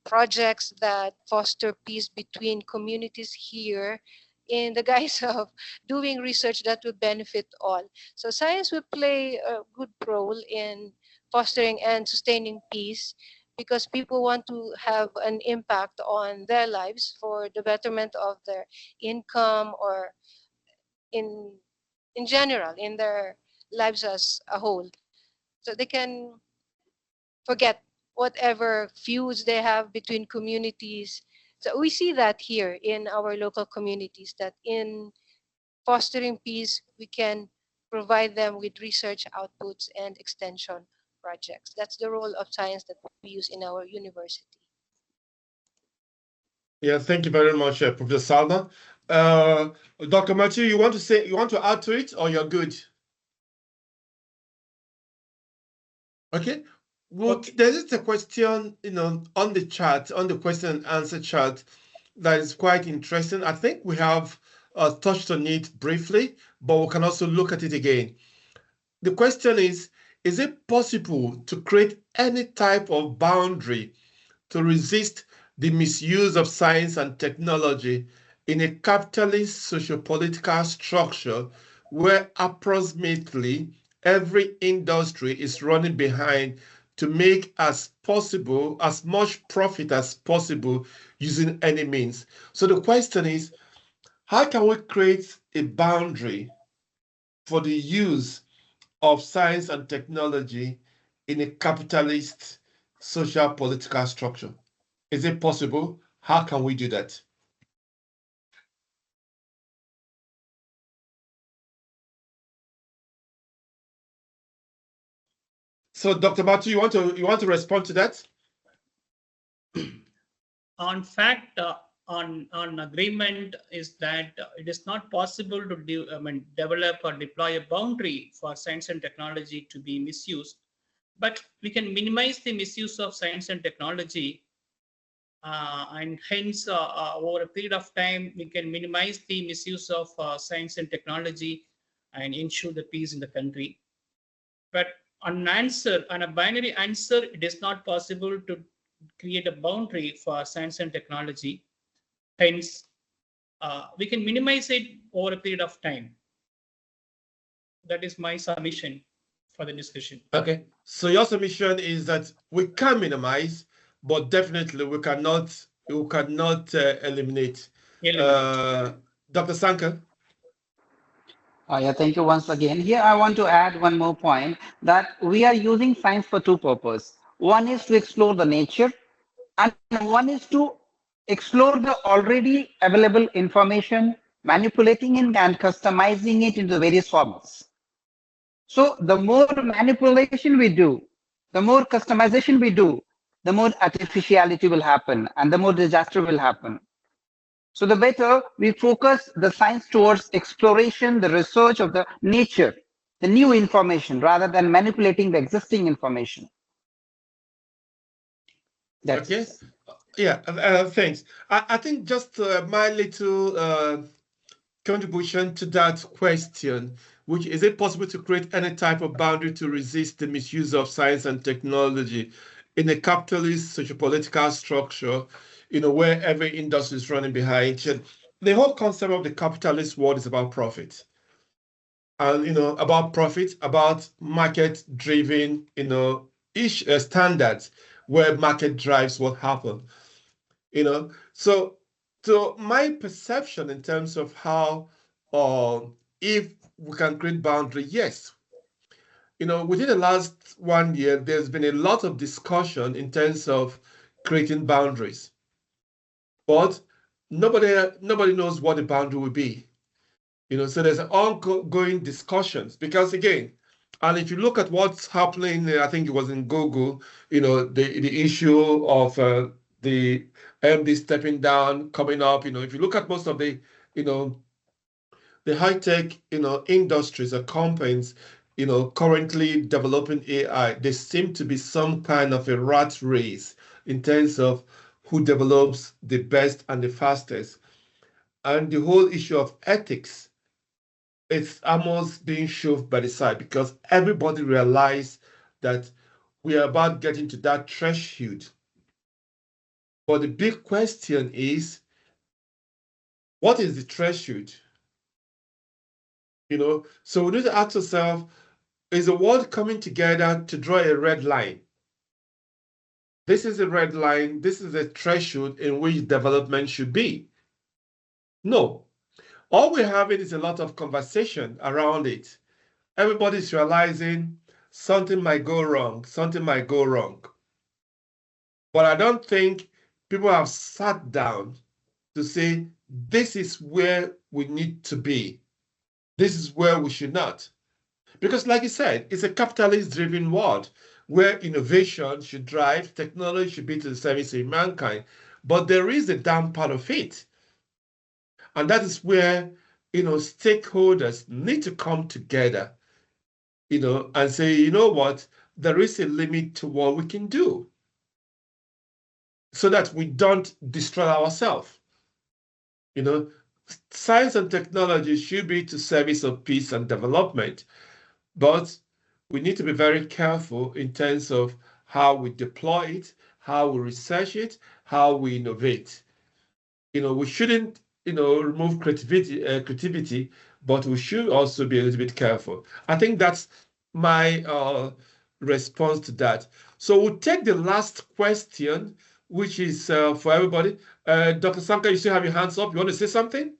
projects that foster peace between communities here in the guise of doing research that would benefit all. So science will play a good role in fostering and sustaining peace because people want to have an impact on their lives for the betterment of their income or in general in their lives as a whole, so they can forget whatever feuds they have between communities. So we see that here in our local communities, that in fostering peace, we can provide them with research outputs and extension projects. That's the role of science that we use in our university. Yeah, thank you very much, Professor Salma. Dr. Matthew, you want to add to it, or you're good? Okay. Well, Okay. there is a question, on the chat, on the question and answer chat, that is quite interesting. I think we have touched on it briefly, but we can also look at it again. The question is it possible to create any type of boundary to resist the misuse of science and technology in a capitalist sociopolitical structure where approximately every industry is running behind to make as much profit as possible using any means? So the question is, how can we create a boundary for the use of science and technology in a capitalist social political structure? Is it possible? How can we do that? So, Dr. Matthew, you want to respond to that? On fact, on agreement is that it is not possible to develop or deploy a boundary for science and technology to be misused, but we can minimize the misuse of science and technology, and hence over a period of time we can minimize the misuse of science and technology and ensure the peace in the country. But on a binary answer, it is not possible to create a boundary for science and technology. Hence, we can minimize it over a period of time. That is my submission for the discussion. Okay. So your submission is that we can minimize, but definitely we cannot eliminate. Dr. Shankar? Yeah, thank you once again. Here, I want to add one more point, that we are using science for two purposes. One is to explore the nature, and one is to explore the already available information, manipulating it and customizing it into various formats. So the more manipulation we do, the more customization we do, the more artificiality will happen and the more disaster will happen. So the better we focus the science towards exploration, the research of the nature, the new information, rather than manipulating the existing information. That's okay. Yeah, thanks. I think just my little contribution to that question, which is it possible to create any type of boundary to resist the misuse of science and technology in a capitalist sociopolitical structure, where every industry is running behind? The whole concept of the capitalist world is about profit. And, about profit, about market-driven, standards, where market drives what happens. So my perception in terms of how if we can create boundary, yes. Within the last 1 year, there's been a lot of discussion in terms of creating boundaries, but nobody knows what the boundary will be. So there's ongoing discussions because again, and if you look at what's happening, I think it was in Google, the issue of the MD stepping down coming up. If you look at most of the high-tech, industries or companies, currently developing AI, there seem to be some kind of a rat race in terms of who develops the best and the fastest. And the whole issue of ethics, it's almost being shoved by the side because everybody realized that we are about getting to that threshold. But the big question is, what is the threshold? So we need to ask ourselves, is the world coming together to draw a red line? This is a red line. This is a threshold in which development should be. No. All we're having is a lot of conversation around it. Everybody's realizing something might go wrong, something might go wrong. But I don't think people have sat down to say, this is where we need to be. This is where we should not. Because like you said, it's a capitalist-driven world where innovation should drive, technology should be to the service of mankind. But there is a damn part of it. And that is where, stakeholders need to come together, and say, you know what, there is a limit to what we can do so that we don't destroy ourselves. Science and technology should be to service of peace and development, but we need to be very careful in terms of how we deploy it, how we research it, how we innovate. We shouldn't, remove creativity, but we should also be a little bit careful. I think that's my response to that. So we'll take the last question, which is for everybody. Dr. Shankar, you still have your hands up. You want to say something?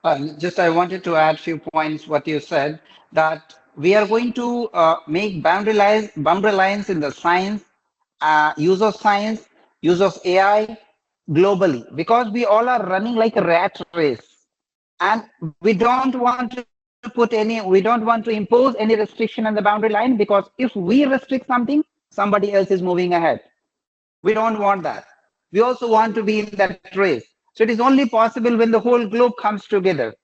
I wanted to add a few points what you said, that we are going to make boundary lines in the science, use of science, use of AI globally, because we all are running like a rat race, and we don't want to impose any restriction on the boundary line, because if we restrict something, somebody else is moving ahead. We don't want that. We also want to be in that race. So it is only possible when the whole globe comes together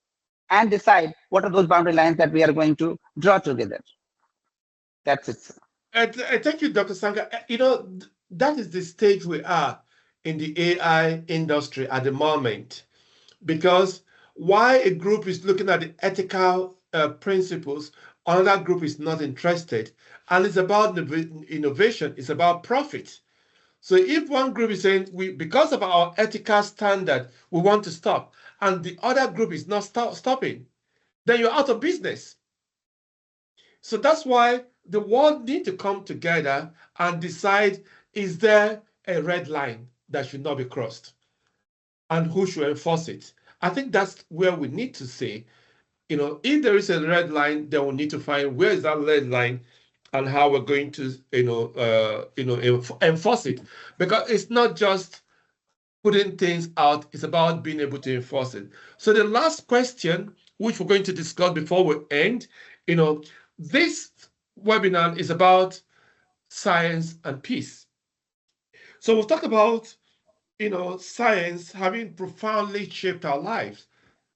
and decide what are those boundary lines that we are going to draw together. That's it. Thank you, Dr. Shankar. That is the stage we are in the AI industry at the moment, because while a group is looking at the ethical principles, another group is not interested. And it's about innovation, it's about profit. So if one group is saying, because of our ethical standard, we want to stop, and the other group is not stopping, then you're out of business. So that's why the world need to come together and decide, is there a red line that should not be crossed? And who should enforce it? I think that's where we need to say, if there is a red line, then we need to find where is that red line and how we're going to, enforce it. Because it's not just putting things out, it's about being able to enforce it. So the last question, which we're going to discuss before we end, this webinar is about science and peace. So we'll talk about, science having profoundly shaped our lives.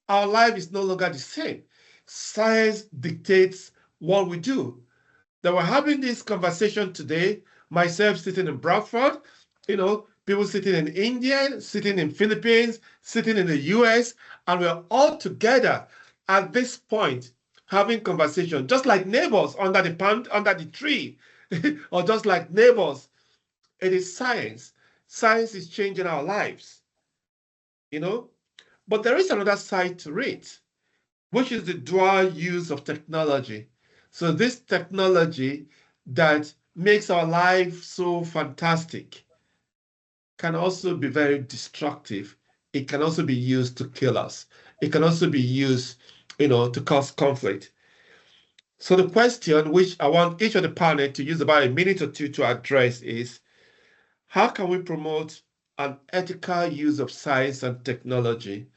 Our life is no longer the same. Science dictates what we do. That we're having this conversation today, myself sitting in Bradford, people sitting in India, sitting in Philippines, sitting in the US, and we're all together at this point having conversation, just like neighbors under the tree, or just like neighbors. It is science. Science is changing our lives, But there is another side to it, which is the dual use of technology. So this technology that makes our life so fantastic can also be very destructive. It can also be used to kill us. It can also be used, to cause conflict. So the question which I want each of the panel to use about a minute or two to address is, how can we promote an ethical use of science and technology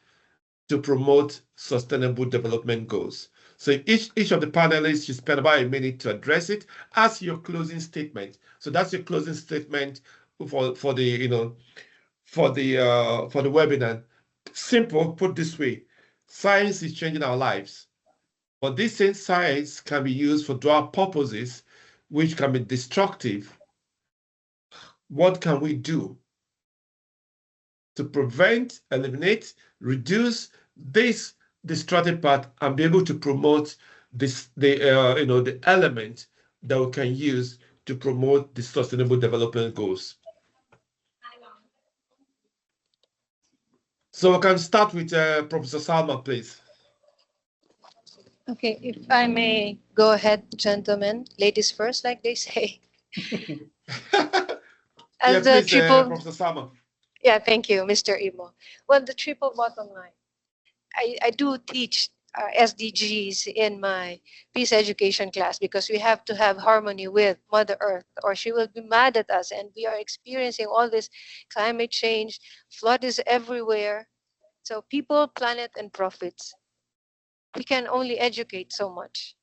to promote sustainable development goals? So each of the panelists, you spend about a minute to address it as your closing statement. So that's your closing statement for the for the webinar. Simple, put this way: science is changing our lives, but this same science can be used for dual purposes, which can be destructive. What can we do to prevent, eliminate, reduce this destructive part and be able to promote the element that we can use to promote the sustainable development goals? So we can start with Professor Salma, please. Okay, if I may go ahead, gentlemen, ladies first, like they say. Yeah, As the please, triple, Professor Salma. yeah, thank you, Mr. Imoh. Well, the triple bottom line. I do teach SDGs in my peace education class because we have to have harmony with Mother Earth or she will be mad at us. And we are experiencing all this climate change, flood is everywhere. So people, planet, and profits. We can only educate so much.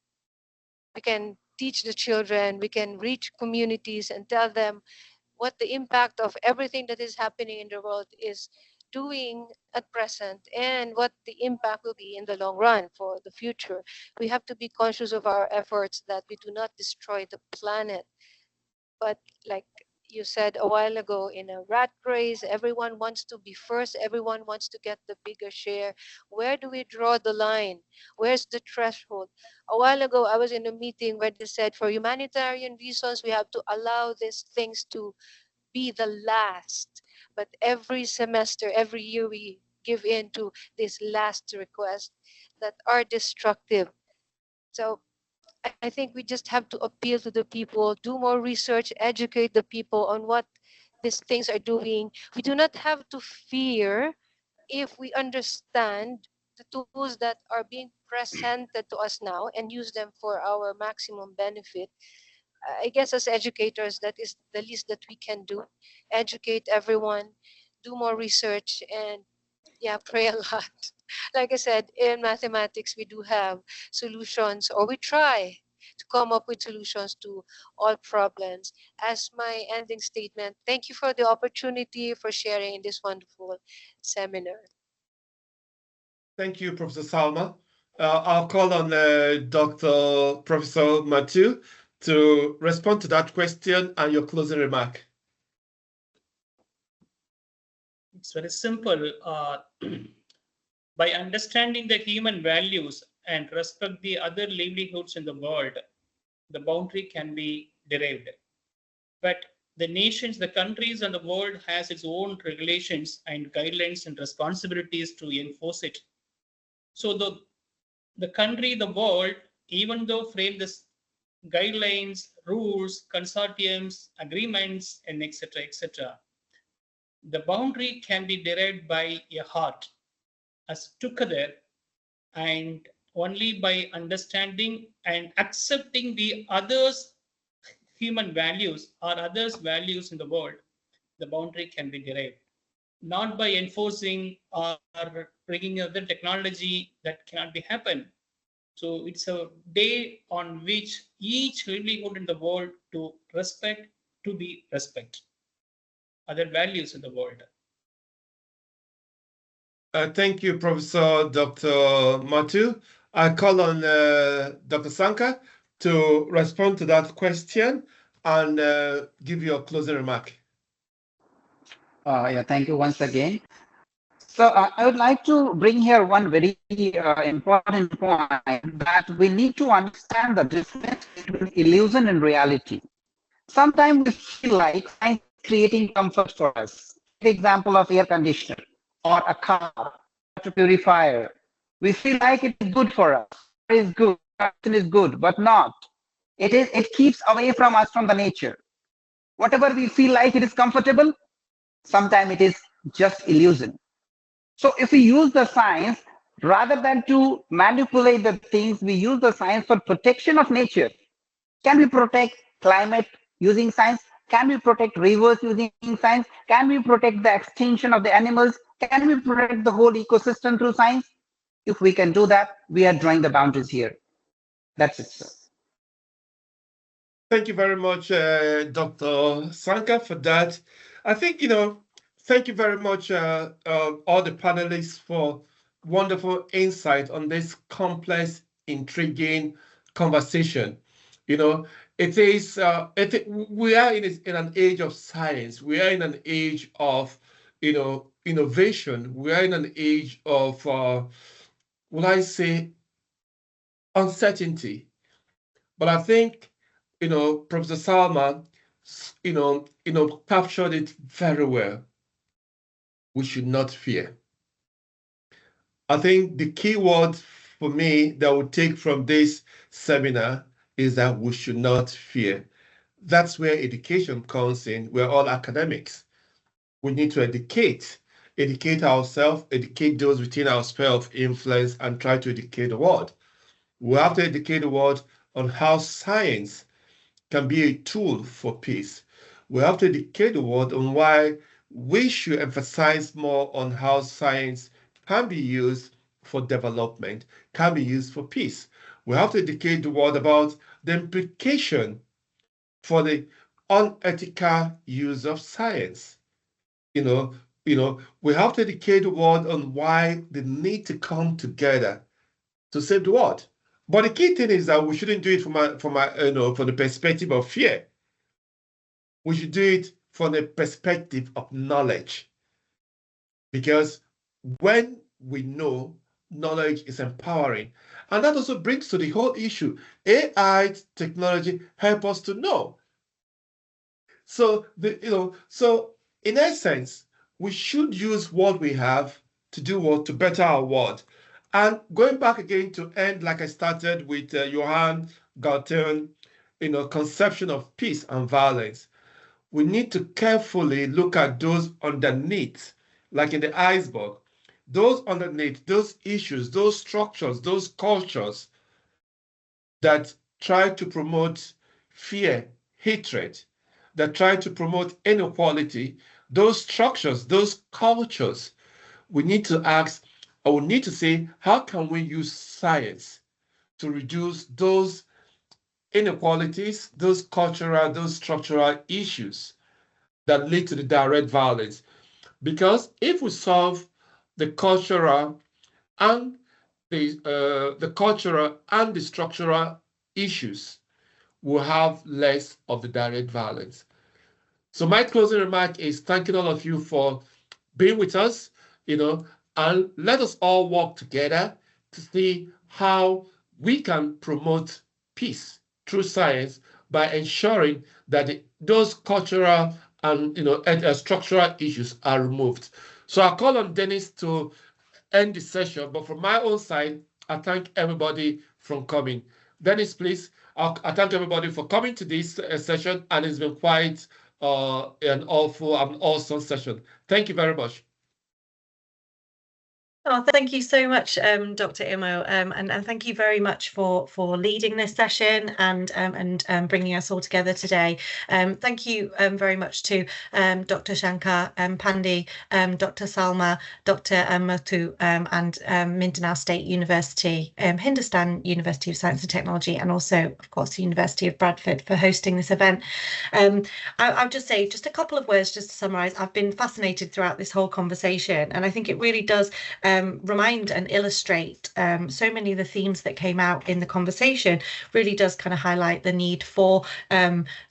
We can teach the children, we can reach communities and tell them what the impact of everything that is happening in the world is doing at present and what the impact will be in the long run for the future. We have to be conscious of our efforts that we do not destroy the planet. But like you said a while ago, in a rat race, everyone wants to be first, everyone wants to get the bigger share. Where do we draw the line? Where's the threshold? A while ago, I was in a meeting where they said for humanitarian reasons, we have to allow these things to be the last. But every semester, every year, we give in to this last request that are destructive. So I think we just have to appeal to the people, do more research, educate the people on what these things are doing. We do not have to fear if we understand the tools that are being presented to us now and use them for our maximum benefit. I guess as educators, that is the least that we can do. Educate everyone, do more research, and yeah, pray a lot. Like I said, in mathematics, we do have solutions, or we try to come up with solutions to all problems. As my ending statement, thank you for the opportunity for sharing in this wonderful seminar. Thank you, Professor Salma. I'll call on Dr. Professor Matthew to respond to that question and your closing remark. It's very simple. By understanding the human values and respect the other livelihoods in the world, the boundary can be derived. But the nations, the countries, and the world has its own regulations and guidelines and responsibilities to enforce it. So the country, the world, even though frame this guidelines, rules, consortiums, agreements, and etc., the boundary can be derived by a heart as together, and only by understanding and accepting the others' human values or others' values in the world, the boundary can be derived. Not by enforcing or bringing other technology, that cannot be happen. So it's a day on which each livelihood in the world to respect, to be respect other values in the world. Thank you, Professor Dr. Matthew. I call on Dr. Shankar to respond to that question and give you a closing remark. Yeah, thank you once again. So I would like to bring here one very important point, that we need to understand the difference between illusion and reality. Sometimes we feel like science is creating comfort for us. Take the example of air conditioner or a car, water purifier. We feel like it is good for us. It is good, action is good, but not. It keeps away from us from the nature. Whatever we feel like it is comfortable, sometimes it is just illusion. So if we use the science, rather than to manipulate the things, we use the science for protection of nature. Can we protect climate using science? Can we protect rivers using science? Can we protect the extinction of the animals? Can we protect the whole ecosystem through science? If we can do that, we are drawing the boundaries here. That's it, sir. Thank you very much, Dr. Shankar, for that. I think, thank you very much, all the panelists, for wonderful insight on this complex, intriguing conversation. It is, we are in an age of science. We are in an age of, innovation. We are in an age of, will I say, uncertainty. But I think, Professor Salma, captured it very well. We should not fear. I think the key word for me that I would take from this seminar is that we should not fear. That's where education comes in. We're all academics. We need to educate ourselves, educate those within our sphere of influence, and try to educate the world. We have to educate the world on how science can be a tool for peace. We have to educate the world on why we should emphasize more on how science can be used for development, can be used for peace. We have to educate the world about the implication for the unethical use of science. We have to educate the world on why they need to come together to save the world. But the key thing is that we shouldn't do it from the perspective of fear. We should do it from the perspective of knowledge. Because when we know, knowledge is empowering. And that also brings to the whole issue. AI technology help us to know. So in essence, we should use what we have to do what? To better our world. And going back again to end, like I started with Johann Galton, conception of peace and violence. We need to carefully look at those underneath, like in the iceberg, those underneath, those issues, those structures, those cultures that try to promote fear, hatred, that try to promote inequality, those structures, those cultures. We need to ask, or we need to say, how can we use science to reduce those inequalities, those cultural, those structural issues that lead to the direct violence? Because if we solve the cultural and the structural issues, we'll have less of the direct violence. So my closing remark is thanking all of you for being with us, and let us all work together to see how we can promote peace through science by ensuring that those cultural and structural issues are removed. So I call on Dennis to end the session, but from my own side, I thank everybody for coming. Dennis, please. I thank everybody for coming to this session, and it's been quite an awesome session. Thank you very much. Oh, thank you so much, Dr. Imoh, and thank you very much for leading this session and bringing us all together today. Thank you very much to Dr. Shankar, Pandey, Dr. Salma, Dr. Muthu, and Mindanao State University, Hindustan University of Science and Technology, and also, of course, the University of Bradford for hosting this event. I'll just say just a couple of words just to summarise. I've been fascinated throughout this whole conversation, and I think it really does remind and illustrate so many of the themes that came out in the conversation. Really does kind of highlight the need for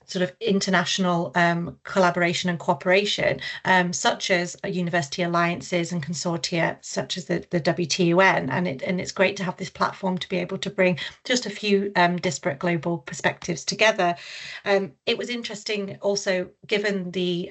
sort of international collaboration and cooperation, such as university alliances and consortia such as the WTUN, and it's great to have this platform to be able to bring just a few disparate global perspectives together. It was interesting also, given the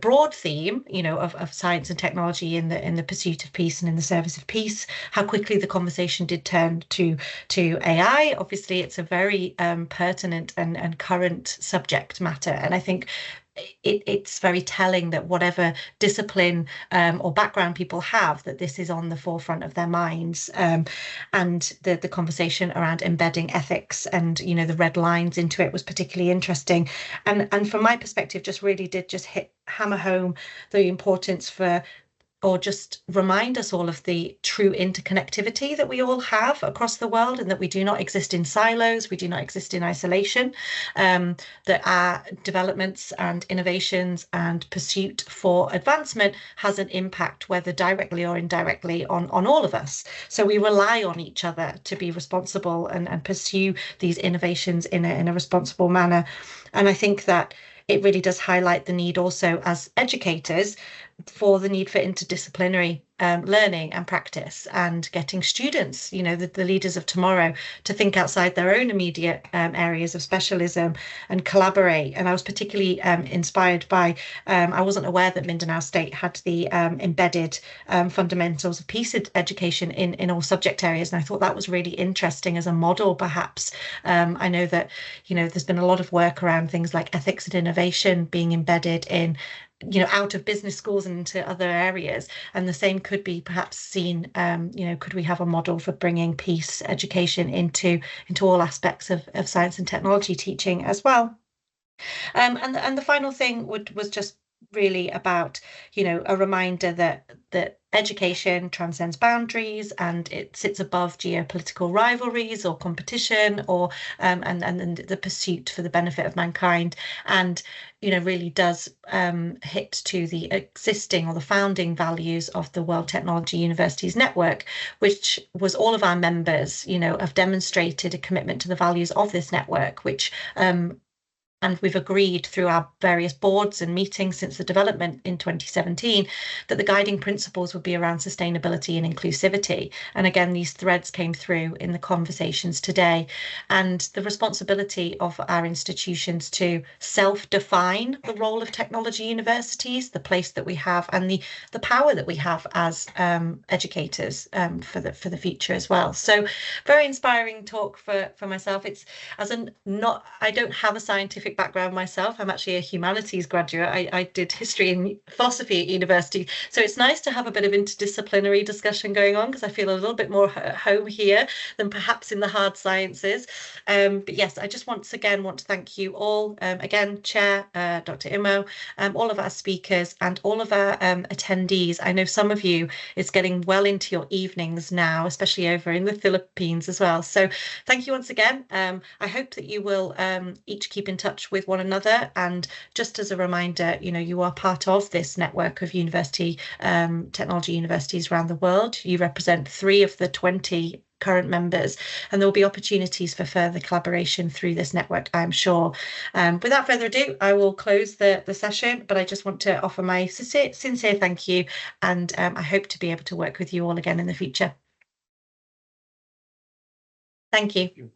broad theme, of science and technology in the pursuit of peace and in the service of peace, how quickly the conversation did turn to AI. Obviously, it's a very pertinent and current subject matter, and I think it's very telling that whatever discipline or background people have, that this is on the forefront of their minds, and the conversation around embedding ethics and the red lines into it was particularly interesting, and from my perspective just really did just hammer home the importance for, or just remind us all of the true interconnectivity that we all have across the world, and that we do not exist in silos, we do not exist in isolation, that our developments and innovations and pursuit for advancement has an impact, whether directly or indirectly, on all of us. So we rely on each other to be responsible and pursue these innovations in a responsible manner. And I think that it really does highlight the need also as educators for the need for interdisciplinary learning and practice, and getting students, the leaders of tomorrow, to think outside their own immediate areas of specialism and collaborate. And I was particularly inspired by, I wasn't aware that Mindanao State had the embedded fundamentals of peace education in all subject areas, and I thought that was really interesting as a model, perhaps. I know that there's been a lot of work around things like ethics and innovation being embedded in out of business schools and into other areas, and the same could be perhaps seen, could we have a model for bringing peace education into all aspects of science and technology teaching as well. And the final thing was just really about a reminder that education transcends boundaries, and it sits above geopolitical rivalries or competition, or and the pursuit for the benefit of mankind, and really does hit to the existing or the founding values of the World Technology Universities Network, which was all of our members have demonstrated a commitment to the values of this network, which and we've agreed through our various boards and meetings since the development in 2017 that the guiding principles would be around sustainability and inclusivity. And again, these threads came through in the conversations today. And the responsibility of our institutions to self-define the role of technology universities, the place that we have, and the power that we have as educators for the future as well. So very inspiring talk for myself. It's I don't have a scientific background myself. I'm actually a humanities graduate. I did history and philosophy at university. So it's nice to have a bit of interdisciplinary discussion going on, because I feel a little bit more at home here than perhaps in the hard sciences. But yes, I just once again want to thank you all. Again, Chair, Dr. Imoh, all of our speakers and all of our attendees. I know some of you, it's getting well into your evenings now, especially over in the Philippines as well. So thank you once again. I hope that you will each keep in touch with one another, and just as a reminder, you are part of this network of technology universities around the world. You represent 3 of the 20 current members, and there will be opportunities for further collaboration through this network, I'm sure. Without further ado, I will close the session, but I just want to offer my sincere thank you, and I hope to be able to work with you all again in the future. Thank you.